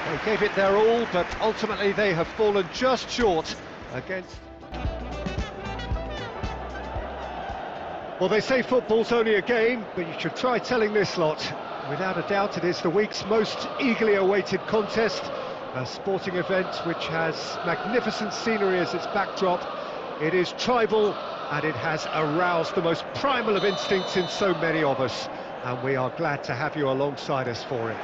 S3: They gave it their all, but ultimately they have fallen just short against... Well, they say football's only a game, but you should try telling this lot. Without a doubt, it is the week's most eagerly awaited contest, a sporting event which has magnificent scenery as its backdrop. It is tribal, and it has aroused the most primal of instincts in so many of us, and we are glad to have you alongside us for it.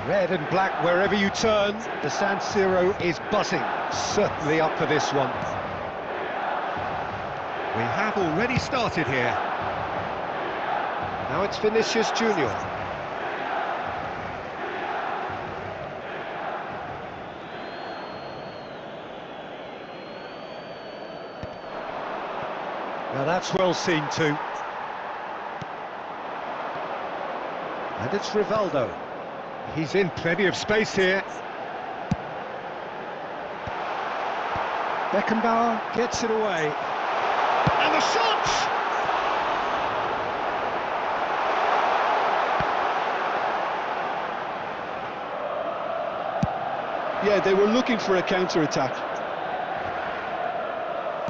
S3: Red and black wherever you turn, the San Siro is buzzing, certainly up for this one. We have already started here. Now it's Vinicius Junior. Now that's well seen too. And it's Rivaldo. He's in plenty of space here. Beckenbauer gets it away. And the shot!
S4: Yeah, they were looking for a counter-attack.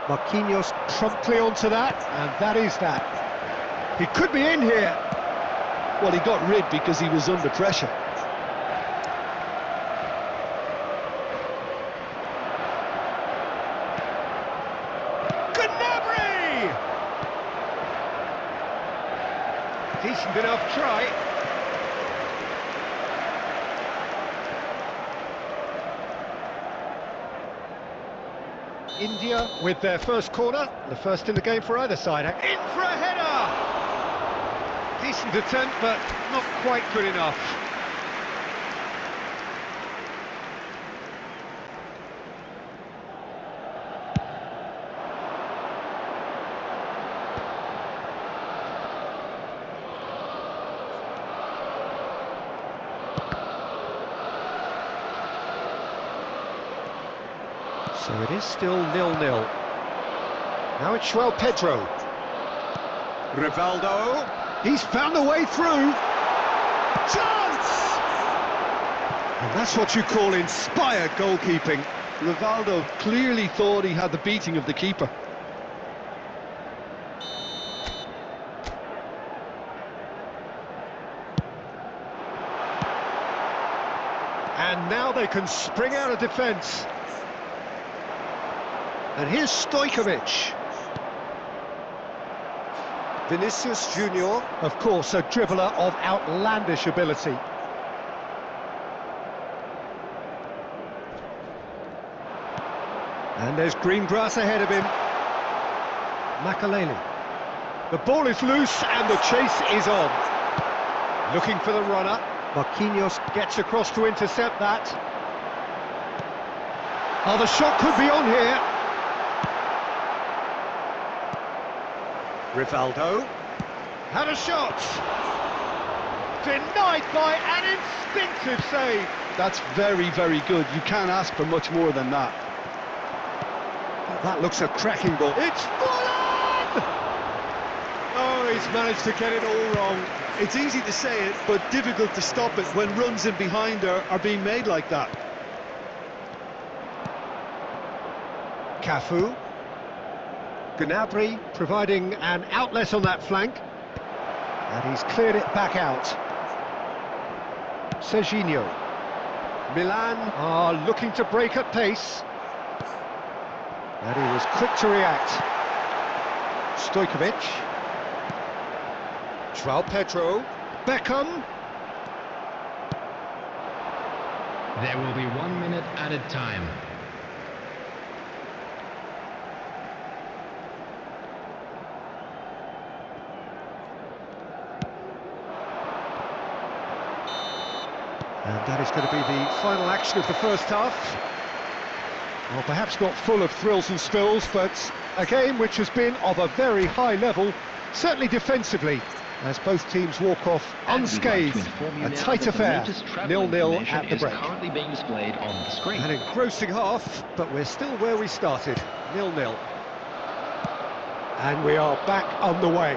S3: Marquinhos promptly onto that, and that is that. He could be in here.
S4: Well, he got rid because he was under pressure.
S3: Gnabry! Decent enough try. India with their first corner, the first in the game for either side. In for a header! Decent attempt, but not quite good enough. So it is still 0-0. Now it's João Pedro. Rivaldo. He's found a way through. Chance! And that's what you call inspired goalkeeping.
S4: Rivaldo clearly thought he had the beating of the keeper.
S3: And now they can spring out of defence. And here's Stojkovic. Vinicius Junior, of course, a dribbler of outlandish ability. And there's green grass ahead of him. Makaleli. The ball is loose and the chase is on. Looking for the runner. Marquinhos gets across to intercept that. Oh, the shot could be on here. Rivaldo. Had a shot. Denied by an instinctive save.
S4: That's very, very good. You can't ask for much more than that.
S3: That looks a cracking ball. It's full on! Oh, he's managed to get it all wrong.
S4: It's easy to say it, but difficult to stop it when runs in behind are being made like that.
S3: Cafu. Gnabry providing an outlet on that flank. And he's cleared it back out. Serginho. Milan are looking to break at pace. And he was quick to react. Stojkovic. João Pedro. Beckham.
S5: There will be 1 minute added time.
S3: And that is going to be the final action of the first half. Well, perhaps not full of thrills and spills, but a game which has been of a very high level, certainly defensively, as both teams walk off unscathed. A tight affair, 0-0 at the break.
S5: Currently being displayed on the screen.
S3: An engrossing half, but we're still where we started, 0-0. And we are back on the way.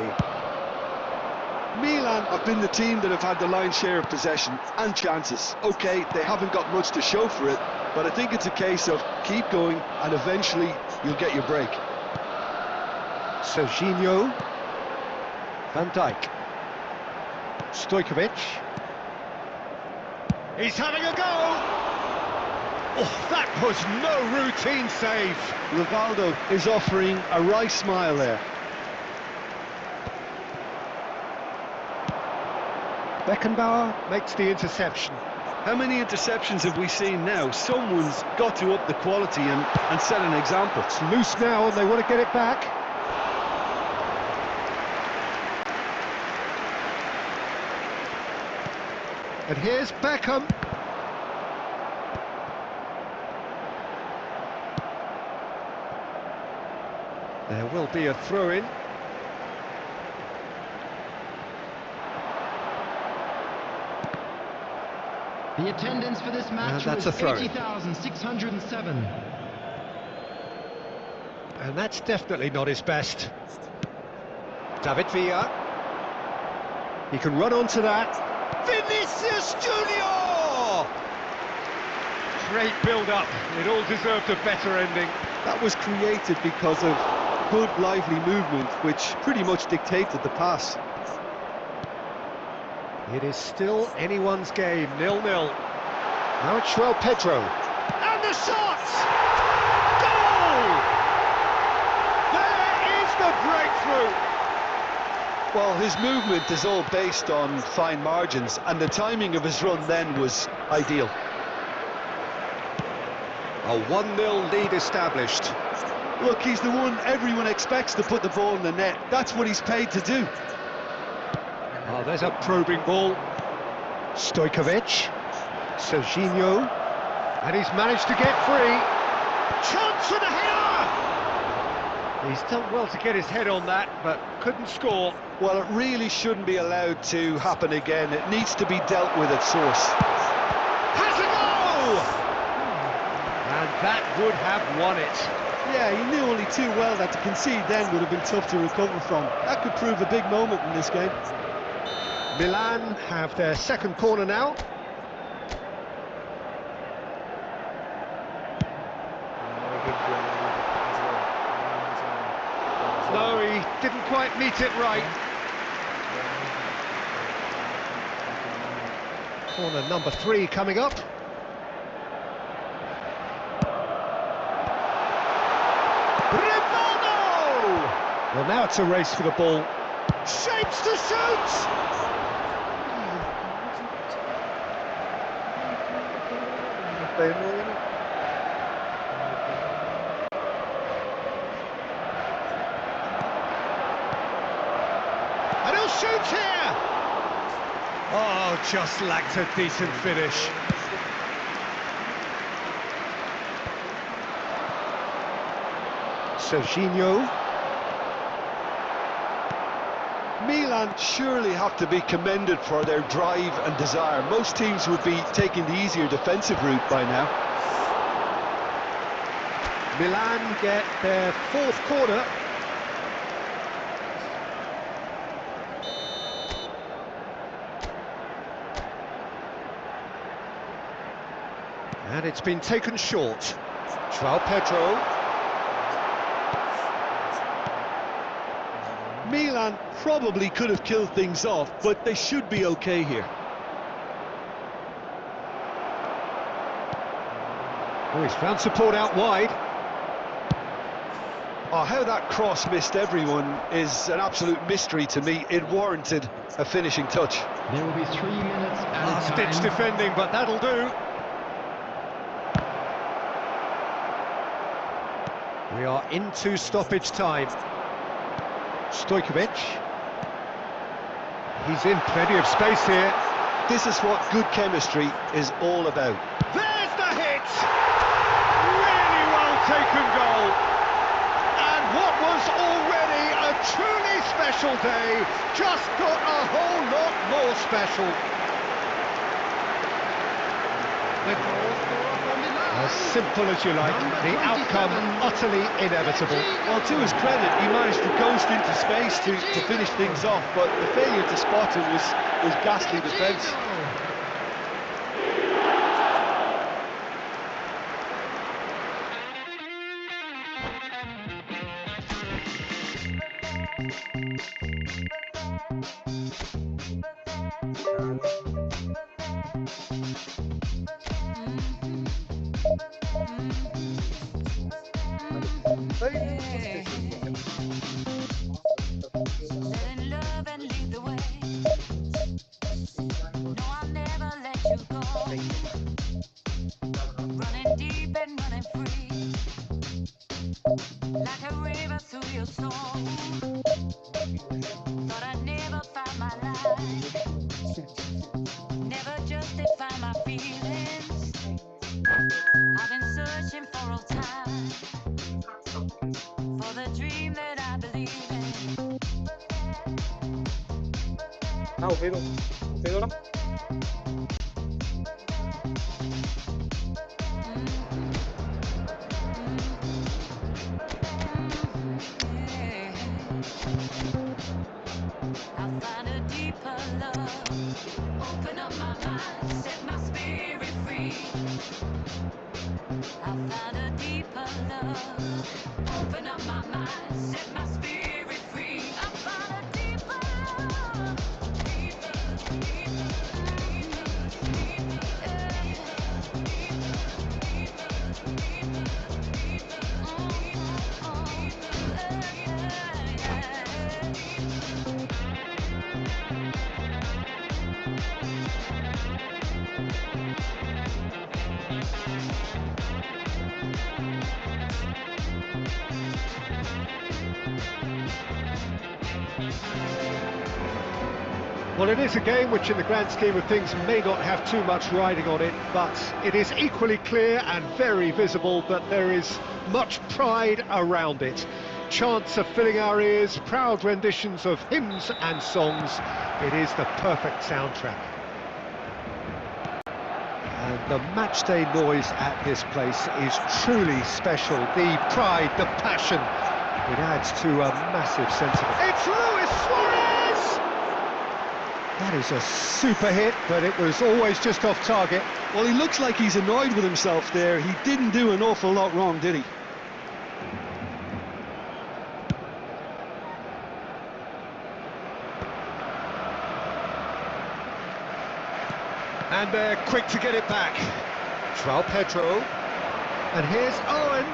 S4: Milan have been the team that have had the lion's share of possession and chances. OK, they haven't got much to show for it, but I think it's a case of keep going and eventually you'll get your break.
S3: Serginho. Van Dijk. Stojkovic. He's having a go! Oh, that was no routine save.
S4: Rivaldo is offering a wry smile there.
S3: Beckenbauer makes the interception.
S4: How many interceptions have we seen now? Someone's got to up the quality and set an example.
S3: It's loose now and they want to get it back. And here's Beckham. There will be a throw-in.
S5: The attendance for this match
S3: that's
S5: was
S3: a throw.
S5: 80,607.
S3: And that's definitely not his best. David Villa. He can run onto that. Vinicius Junior! Great build-up. It all deserved a better ending.
S4: That was created because of good, lively movement, which pretty much dictated the pass.
S3: It is still anyone's game, 0-0. Now it's João Pedro. And the shot! Goal! There is the breakthrough!
S4: Well, his movement is all based on fine margins, and the timing of his run then was ideal.
S3: A 1-0 lead established.
S4: Look, he's the one everyone expects to put the ball in the net. That's what he's paid to do.
S3: Oh, there's a probing ball. Stojkovic. Serginho. And he's managed to get free. Chance for the header! He's done well to get his head on that, but couldn't score.
S4: Well, it really shouldn't be allowed to happen again. It needs to be dealt with at source.
S3: Has a goal! And that would have won it.
S4: Yeah, he knew only too well that to concede then would have been tough to recover from. That could prove a big moment in this game.
S3: Milan have their second corner now. No, he didn't quite meet it right. Corner number 3 coming up. Rivaldo! Well, now it's a race for the ball. Shapes to shoot! And he'll shoot here! Oh, just lacked a decent finish. Serginho.
S4: Milan surely have to be commended for their drive and desire. Most teams would be taking the easier defensive route by now.
S3: Milan get their 4th corner. And it's been taken short. João Pedro.
S4: Milan probably could have killed things off, but they should be okay here.
S3: Oh, he's found support out wide.
S4: Oh, how that cross missed everyone is an absolute mystery to me. It warranted a finishing touch.
S5: There will be 3 minutes added
S3: Last-ditch
S5: time.
S3: defending, but that'll do. We are into stoppage time. Stojkovic. He's in plenty of space here.
S4: This is what good chemistry is all about.
S3: There's the hit! Really well taken goal. And what was already a truly special day just got a whole lot more special.
S5: The goal scorer for Milan.
S3: As simple as you like,
S5: Number
S3: the outcome
S5: 27,
S3: utterly inevitable.
S4: Well, to his credit, he managed to ghost into space to finish things off, but the failure to spot him was ghastly defence.
S6: Let in love and lead the way. No, I'll never let you go. Running deep and running free, like a river through your soul. Thought I'd never find my life, never justify my feelings. I've been searching for all time, for the dream that I believe in.
S1: Ah, Pedro. Pedro, ¿no?
S6: I'll find a deeper love, open up my mind, set my spirit free. I'll find a deeper love, open up my mind, set my spirit free. I'll find a deeper love, deeper, deeper,
S3: Well, it is a game which in the grand scheme of things may not have too much riding on it, but it is equally clear and very visible that there is much pride around it. Chants are filling our ears, proud renditions of hymns and songs. It is the perfect soundtrack. And the matchday noise at this place is truly special. The pride, the passion, it adds to a massive sense of it. It's Luis Suarez! That is a super hit, but it was always just off target.
S4: Well, he looks like he's annoyed with himself there. He didn't do an awful lot wrong, did he?
S3: And they're quick to get it back. João Pedro. And here's Owen.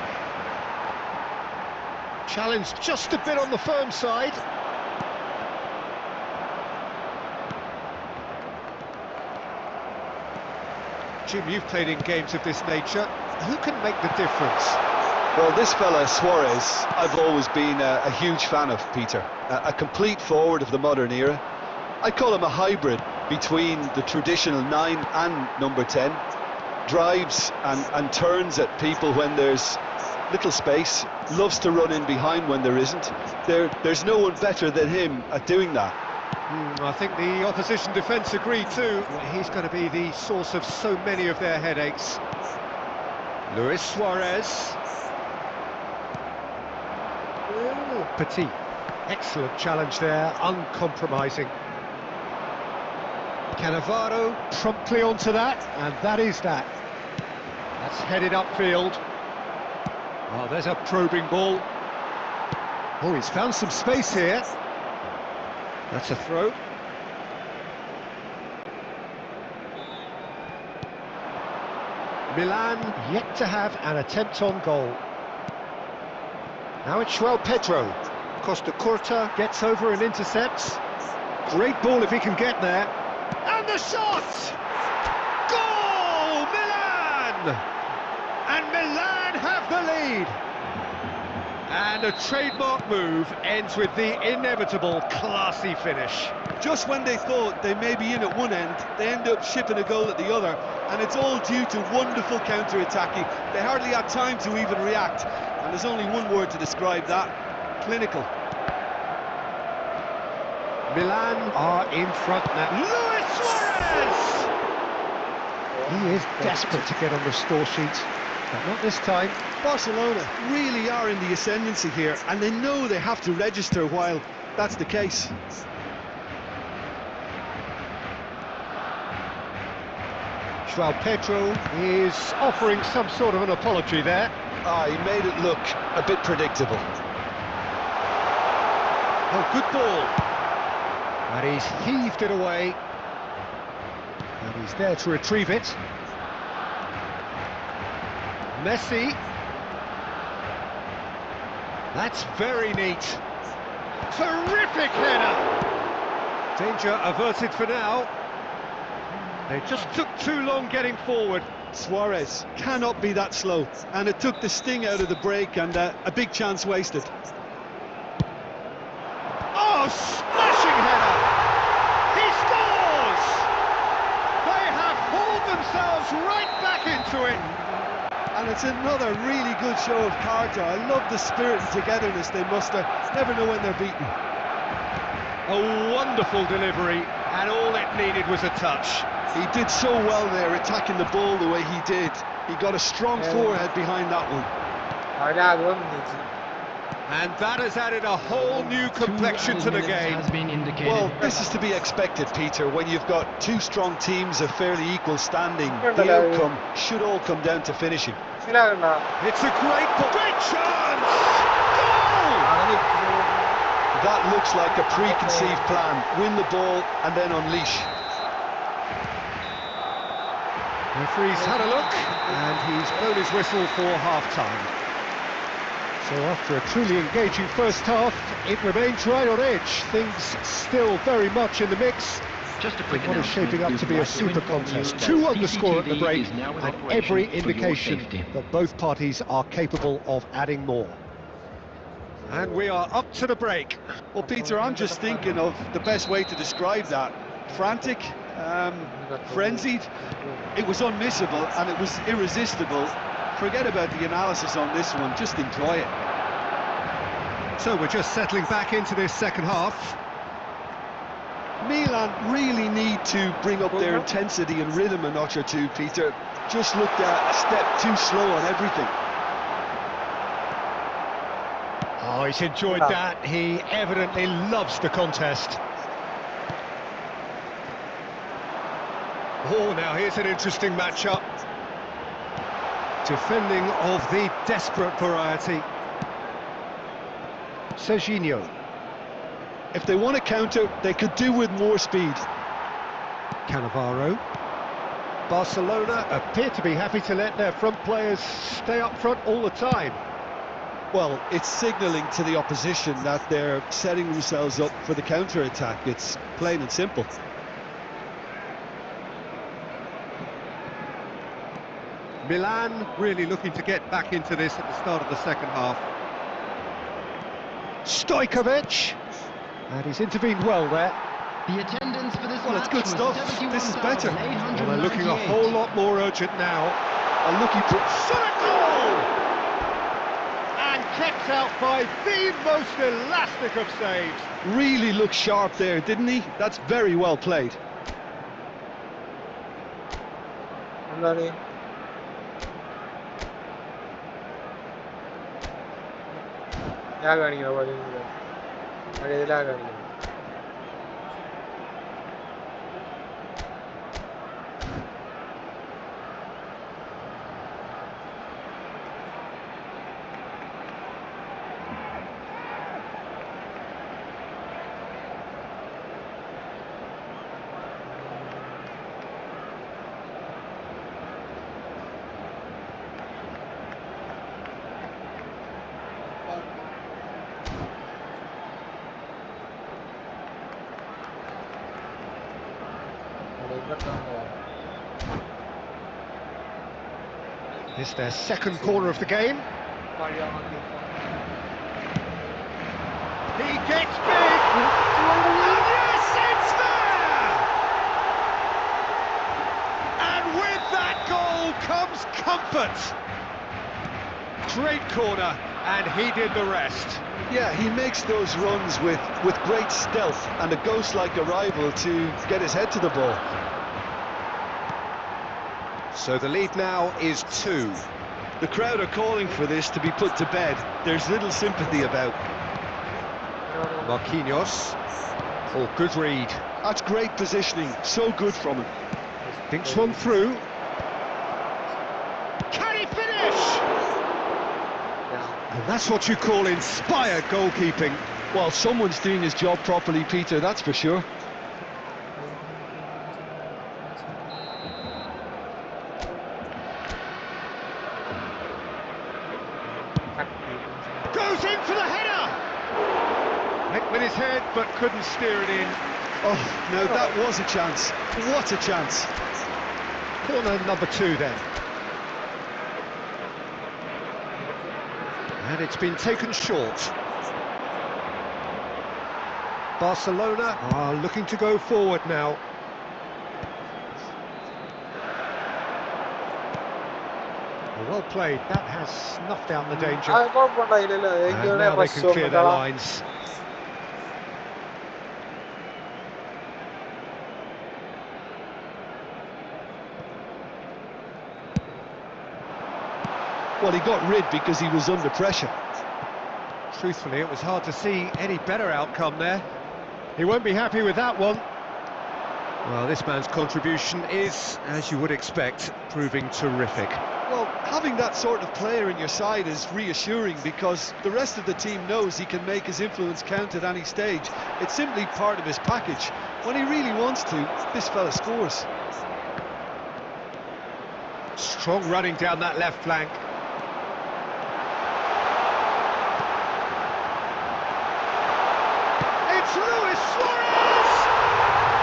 S3: Challenged just a bit on the firm side. Jim, you've played in games of this nature. Who can make the difference?
S4: Well, this fella, Suarez, I've always been a huge fan of, Peter. A complete forward of the modern era. I call him a hybrid between the traditional 9 and number 10. Drives and turns at people when there's little space. Loves to run in behind when there isn't. There's no one better than him at doing that.
S3: I think the opposition defence agree too. He's going to be the source of so many of their headaches. Luis Suarez. Petit. Excellent challenge there, uncompromising. Cannavaro promptly onto that, and that is that. That's headed upfield. Oh, there's a probing ball. Oh, he's found some space here. That's a throw. Milan yet to have an attempt on goal. Now it's João Pedro. Costa Curta gets over and intercepts. Great ball if he can get there. And the shot! Goal! Milan! And Milan have the lead. And a trademark move ends with the inevitable classy finish.
S4: Just when they thought they may be in at one end, they end up shipping a goal at the other, and it's all due to wonderful counter-attacking. They hardly had time to even react, and there's only one word to describe that: clinical.
S3: Milan are in front now. Luis Suarez! He is desperate to get on the score sheet, but not this time.
S4: Barcelona really are in the ascendancy here, and they know they have to register while that's the case.
S3: João Pedro is offering some sort of an apology there.
S4: He made it look a bit predictable.
S3: Oh, good ball. And he's heaved it away. And he's there to retrieve it. Messi. That's very neat. Terrific header. Danger averted for now. They just took too long getting forward.
S4: Suarez cannot be that slow, and it took the sting out of the break, and a big chance wasted.
S3: Oh, smashing header! He scores! They have hauled themselves right back into it.
S4: And it's another really good show of character. I love the spirit and togetherness they muster. Never know when they're beaten.
S3: A wonderful delivery, and all it needed was a touch.
S4: He did so well there, attacking the ball the way he did. He got a strong forehead behind that one.
S3: And that has added a whole new complexion to the game.
S5: Has been indicated.
S4: Well, this is to be expected, Peter, when you've got two strong teams of fairly equal standing. The outcome should all come down to finishing.
S3: It's a great ball. Great chance! Goal!
S4: That looks like a preconceived plan. Win the ball and then unleash.
S3: Referee's had a look, and he's blown his whistle for half-time. So after a truly engaging first half, it remains right on edge. Things still very much in the mix.
S5: Just a quick
S3: What is
S5: announcement.
S3: shaping up to be a super contest. 2 on the score at the break, and every indication that both parties are capable of adding more. And we are up to the break.
S4: Well, Peter, I'm just thinking of the best way to describe that. Frantic, frenzied. It was unmissable and it was irresistible. Forget about the analysis on this one, just enjoy it.
S3: So we're just settling back into this second half.
S4: Milan really need to bring up their intensity and rhythm a notch or two, Peter. Just looked a step too slow on everything.
S3: Oh, he's enjoyed that. He evidently loves the contest. Oh, now here's an interesting matchup. Defending of the desperate variety. Serginho.
S4: If they want to counter, they could do with more speed.
S3: Cannavaro. Barcelona appear to be happy to let their front players stay up front all the time.
S4: Well, it's signalling to the opposition that they're setting themselves up for the counter-attack. It's plain and simple.
S3: Milan really looking to get back into this at the start of the second half. Stojkovic, and he's intervened well there.
S5: The attendance for this
S4: Well, it's
S5: match
S4: good
S5: was
S4: stuff. This is better.
S5: 71,898.
S3: Well, they're looking a whole lot more urgent now.
S4: A lucky
S3: Shot at goal! And kept out by the most elastic of saves.
S4: really looked sharp there, didn't he? That's very well played.
S1: എന്താണ് lag കാണിക്കുന്ന പോലെ പഴയത് lag കാണിക്കുന്നത്
S3: It's their second corner of the game. He gets big! And yes, it's there! And with that goal comes comfort. Great corner, and he did the rest.
S4: Yeah, he makes those runs with great stealth and a ghost-like arrival to get his head to the ball.
S3: So the lead now is 2.
S4: The crowd are calling for this to be put to bed. There's little sympathy about.
S3: Marquinhos. Oh, good read.
S4: That's great positioning, so good from him.
S3: Thinks one through. Can he finish? And that's what you call inspired goalkeeping.
S4: Well, someone's doing his job properly, Peter, that's for sure.
S3: Goes in for the header! Hit with his head, but couldn't steer it in.
S4: Oh, no, that was a chance. What a chance.
S3: Corner number 2 then. And it's been taken short. Barcelona are looking to go forward now. Well played, that has snuffed down the danger. And now they can clear their lines.
S4: Well, he got rid because he was under pressure.
S3: Truthfully, it was hard to see any better outcome there. He won't be happy with that one. Well, this man's contribution is, as you would expect, proving terrific.
S4: Well, having that sort of player in your side is reassuring because the rest of the team knows he can make his influence count at any stage. It's simply part of his package. When he really wants to, this fella scores.
S3: Strong running down that left flank. It's Luis Suarez!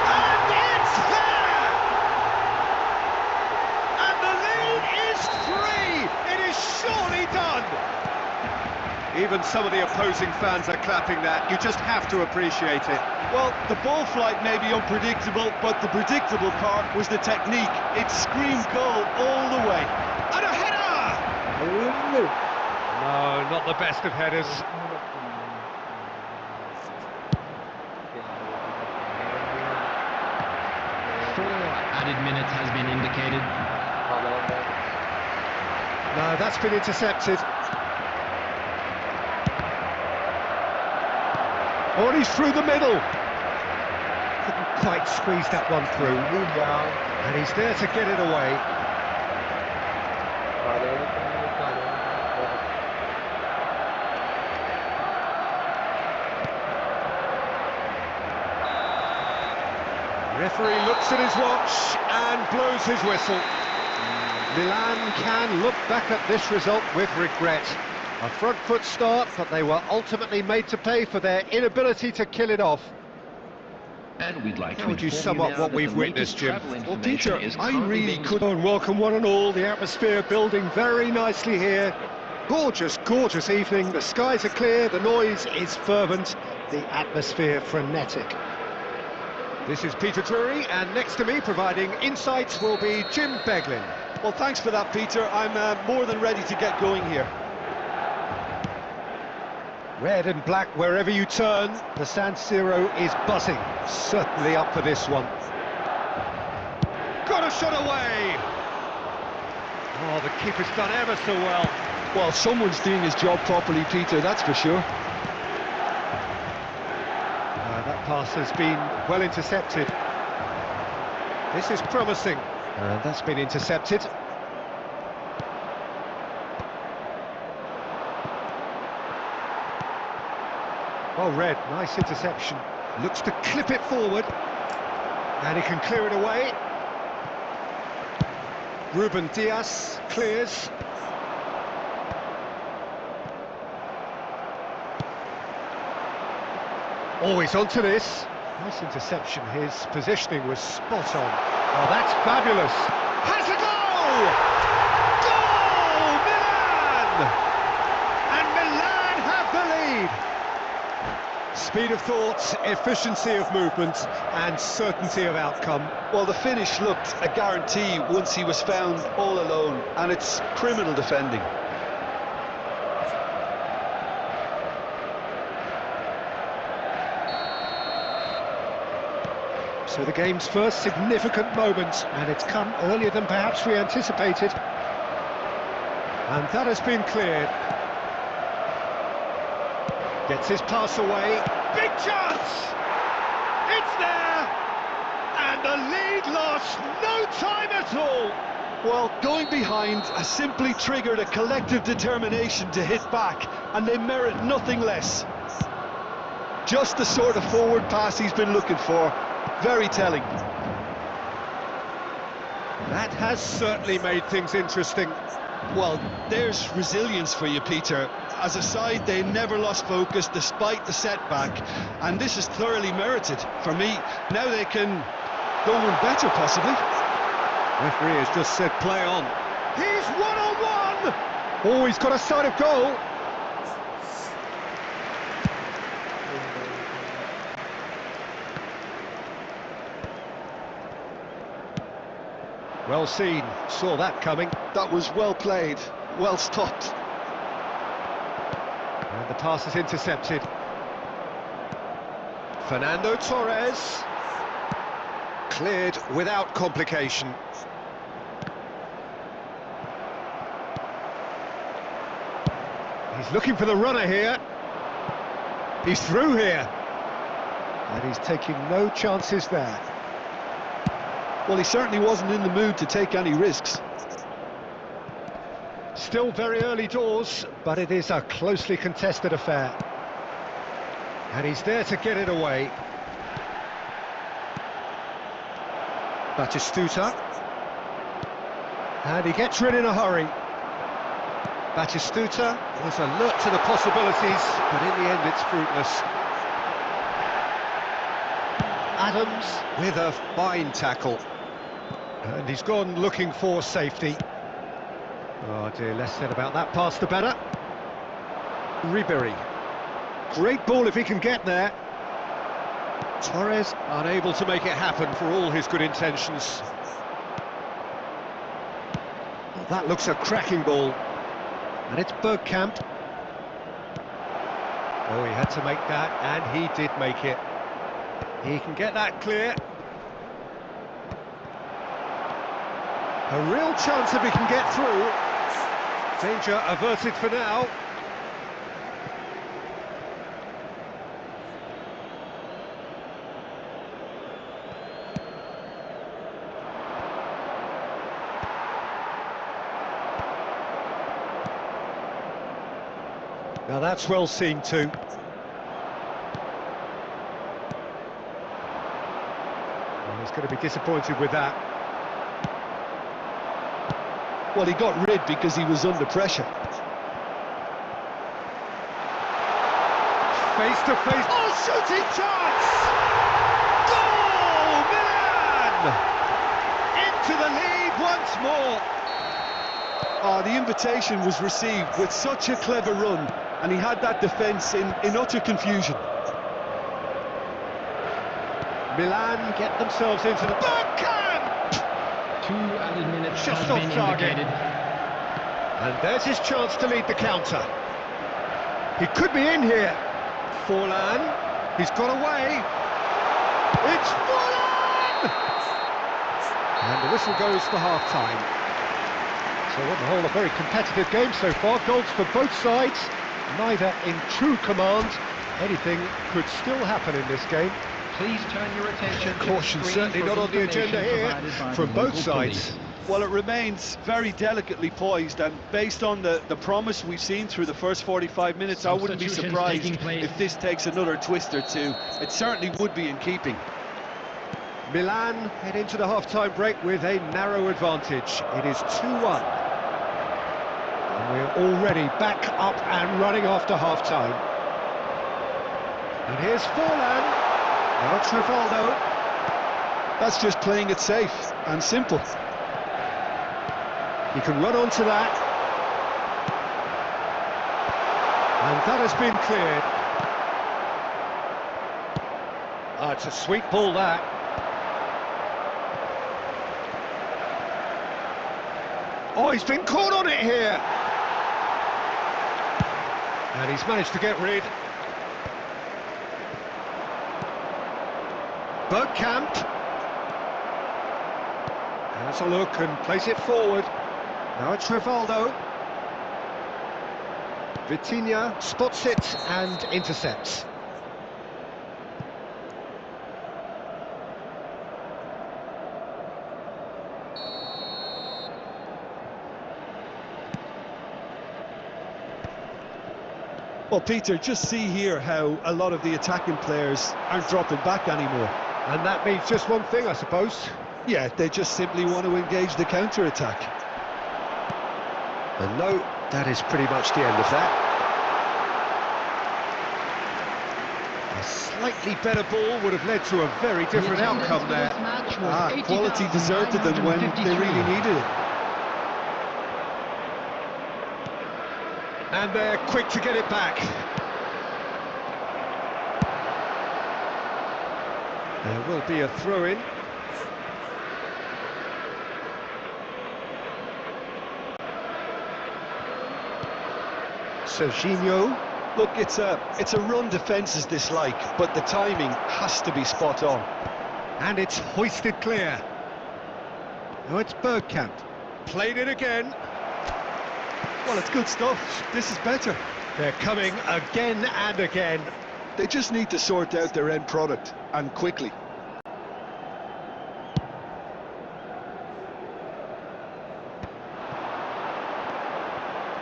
S3: And it's there! And the lead is 3! It is surely done! Even some of the opposing fans are clapping that. You just have to appreciate it.
S4: Well, the ball flight may be unpredictable, but the predictable part was the technique. It screamed goal all the way.
S3: And a header! No, not the best of headers.
S5: 4 added minutes has been indicated.
S3: No, that's been intercepted. Oh, and he's through the middle. quite squeeze that one through.
S1: William.
S3: And he's there to get it away. Referee looks at his watch and blows his whistle. Milan can look back at this result with regret. A front foot start, but they were ultimately made to pay for their inability to kill it off.
S5: And we'd like
S3: How
S5: to
S3: would you
S5: inform
S3: sum
S5: you
S3: up
S5: now
S3: what
S5: that
S3: we've
S5: the
S3: witnessed,
S5: latest
S3: Jim?
S5: travel
S4: Well,
S5: information
S4: Peter,
S5: is
S4: I
S5: currently
S4: really
S5: being
S4: could...
S3: And welcome one and all, the atmosphere building very nicely here. Gorgeous, gorgeous evening, the skies are clear, the noise is fervent, the atmosphere frenetic. This is Peter Drury, and next to me providing insights will be Jim Beglin.
S4: Well, thanks for that, Peter. I'm more than ready to get going here.
S3: Red and black wherever you turn, the San Siro is buzzing, certainly up for this one. Got a shot away! Oh, the keeper's done ever so well.
S4: Well, someone's doing his job properly, Peter, that's for sure.
S3: That pass has been well intercepted. This is promising. And that's been intercepted. Oh, Red, nice interception. Looks to clip it forward. And he can clear it away. Ruben Diaz clears. Always onto this. Nice interception. His positioning was spot on. Oh, that's fabulous. Has a goal! Goal! Milan! And Milan have the lead. Speed of thought, efficiency of movement, and certainty of outcome.
S4: Well, the finish looked a guarantee once he was found all alone, and it's criminal defending.
S3: So the game's first significant moment, and it's come earlier than perhaps we anticipated. And that has been cleared. Gets his pass away. Big chance! It's there! And the lead lost no time at all!
S4: Well, going behind has simply triggered a collective determination to hit back, and they merit nothing less. Just the sort of forward pass he's been looking for. Very telling.
S3: That has certainly made things interesting.
S4: Well, there's resilience for you, Peter. As a side, they never lost focus despite the setback, and this is thoroughly merited for me. Now they can go one better, possibly.
S3: Referee has just said play on. He's one-on-one! Oh, he's got a sight of goal. Well seen, saw that coming.
S4: That was well played, well stopped.
S3: And the pass is intercepted. Fernando Torres. Cleared without complication. He's looking for the runner here. He's through here. And he's taking no chances there.
S4: Well, he certainly wasn't in the mood to take any risks.
S3: Still very early doors, but it is a closely contested affair. And he's there to get it away. Batistuta. And he gets rid in a hurry. Batistuta was alert to the possibilities, but in the end it's fruitless. Adams with a fine tackle. And he's gone looking for safety. Oh dear, less said about that pass the better. Ribéry. Great ball if he can get there. Torres unable to make it happen for all his good intentions. Well, that looks a cracking ball. And it's Bergkamp. Oh, he had to make that, and he did make it. He can get that clear. A real chance if he can get through. Danger averted for now. Now that's well seen too. Well, he's going to be disappointed with that.
S4: Well, he got rid because he was under pressure.
S3: Face to face. Oh, shooting chance! Goal! Milan! Into the lead once more.
S4: Oh, the invitation was received with such a clever run, and he had that defence in utter confusion.
S3: Milan get themselves into the Bergkamp!
S5: 2 added minutes
S3: Just
S5: has
S3: off
S5: been
S3: target.
S5: indicated.
S3: And there's his chance to lead the counter. He could be in here. Forlan, he's got away. It's Forlan! And the whistle goes for half-time. So on the whole, a very competitive game so far. Goals for both sides, neither in true command. Anything could still happen in this game.
S5: Please turn your attention to
S3: Caution
S5: the screen
S3: certainly
S5: for
S3: not on the
S5: information
S3: agenda here
S5: provided by
S3: from
S5: the
S3: both
S5: local
S3: sides.
S5: police.
S4: Well, it remains very delicately poised, and based on the promise we've seen through the first 45 minutes, I wouldn't be
S5: Substitutions
S4: surprised
S5: taking place.
S4: if this takes another twist or two. It certainly would be in keeping.
S3: Milan head into the half-time break with a narrow advantage. It is 2-1. And we're already back up and running after half-time. And here's Forlan. Now Trivaldo.
S4: That's just playing it safe and simple.
S3: He can run onto that. And that has been cleared. It's a sweet ball, that. Oh, he's been caught on it here. And he's managed to get rid. Bergkamp. Has a look and plays it forward. Now it's Rivaldo. Vitinha spots it and intercepts.
S4: Well, Peter, just see here how a lot of the attacking players aren't dropping back anymore.
S3: And that means just one thing, I suppose.
S4: Yeah, they just simply want to engage the counter-attack.
S3: And no, that is pretty much the end of that. A slightly better ball would have led to a very different
S5: The attendance
S3: outcome
S5: for
S3: there.
S5: this match was
S4: Quality deserted them when they really
S5: 80,953.
S4: needed it.
S3: And they're quick to get it back. There will be a throw-in. Serginho.
S4: Look, it's a run defence's dislike, but the timing has to be spot on.
S3: And it's hoisted clear. Now it's Bergkamp. Played it again.
S4: Well, it's good stuff. This is better.
S3: They're coming again and again.
S4: They just need to sort out their end product, and quickly.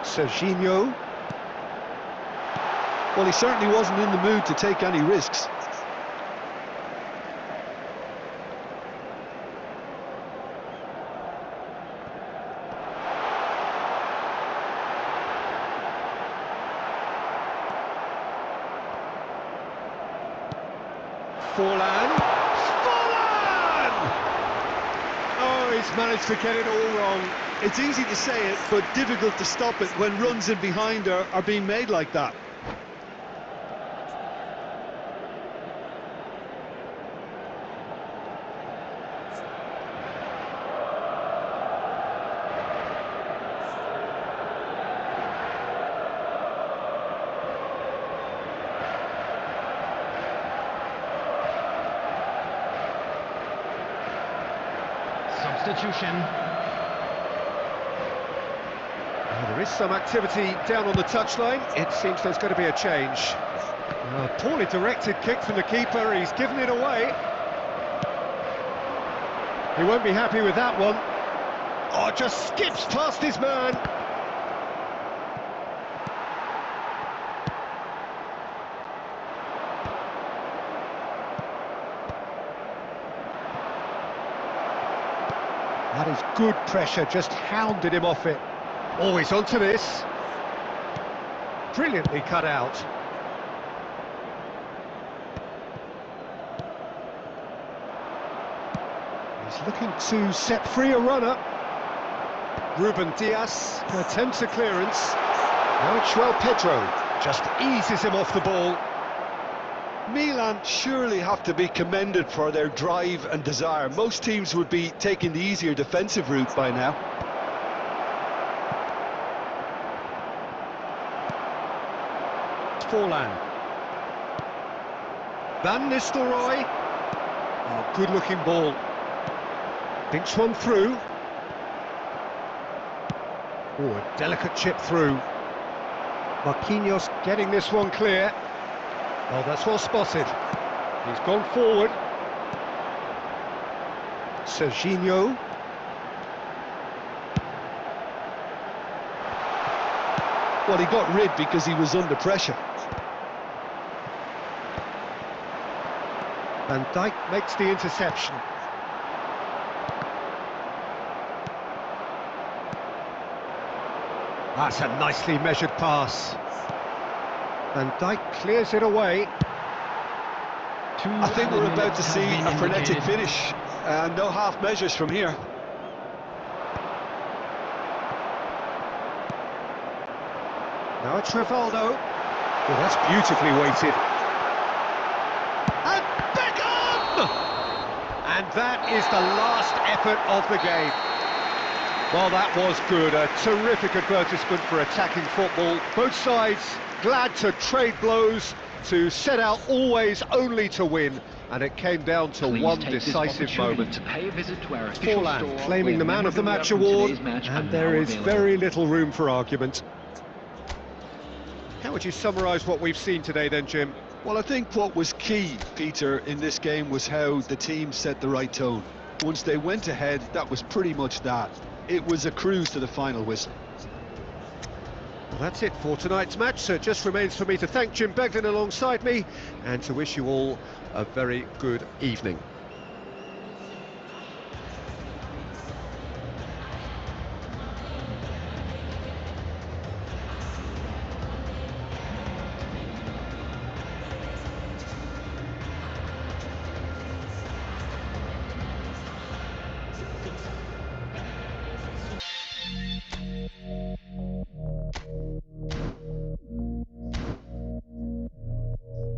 S3: Serginho.
S4: Well, he certainly wasn't in the mood to take any risks.
S3: Forlan. Forlan! Oh, he's managed to get it all wrong.
S4: It's easy to say it, but difficult to stop it when runs in behind are being made like that.
S5: Substitution.
S3: There is some activity down on the touchline. It seems there's going to be a change. A poorly directed kick from the keeper. He's given it away. He won't be happy with that one. Oh, just skips past his man. That is good pressure, just hounded him off it. Always onto this. Brilliantly cut out. He's looking to set free a runner. Ruben Dias attempts a clearance. Now it's João Pedro, just eases him off the ball.
S4: Milan surely have to be commended for their drive and desire. Most teams would be taking the easier defensive route by now.
S3: Forlan. Van Nistelrooy. Oh, good-looking ball. Thinks one through. Oh, a delicate chip through. Marquinhos getting this one clear. Oh, that's well spotted. He's gone forward. Serginho.
S4: Well, he got rid because he was under pressure.
S3: Van Dijk makes the interception. That's a nicely measured pass. Van Dijk clears it away.
S4: I think we're about to see a frenetic finish. No half measures from here.
S3: Now it's Rivaldo. Oh, that's beautifully weighted. And Beckham! And that is the last effort of the game. Well, that was good. A terrific advertisement for attacking football. Both sides glad to trade blows, to set out always only to win. And it came down to one decisive moment. Forlan claiming the Man of the Match award, and there is very little room for argument. How would you summarise what we've seen today then, Jim?
S4: Well, I think what was key, Peter, in this game was how the team set the right tone. Once they went ahead, that was pretty much that. It was a cruise to the final whistle.
S3: Well, that's it for tonight's match, so it just remains for me to thank Jim Beglin alongside me and to wish you all a very good evening.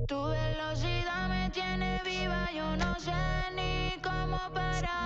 S6: Tu velocidad me tiene viva, yo no sé ni cómo parar.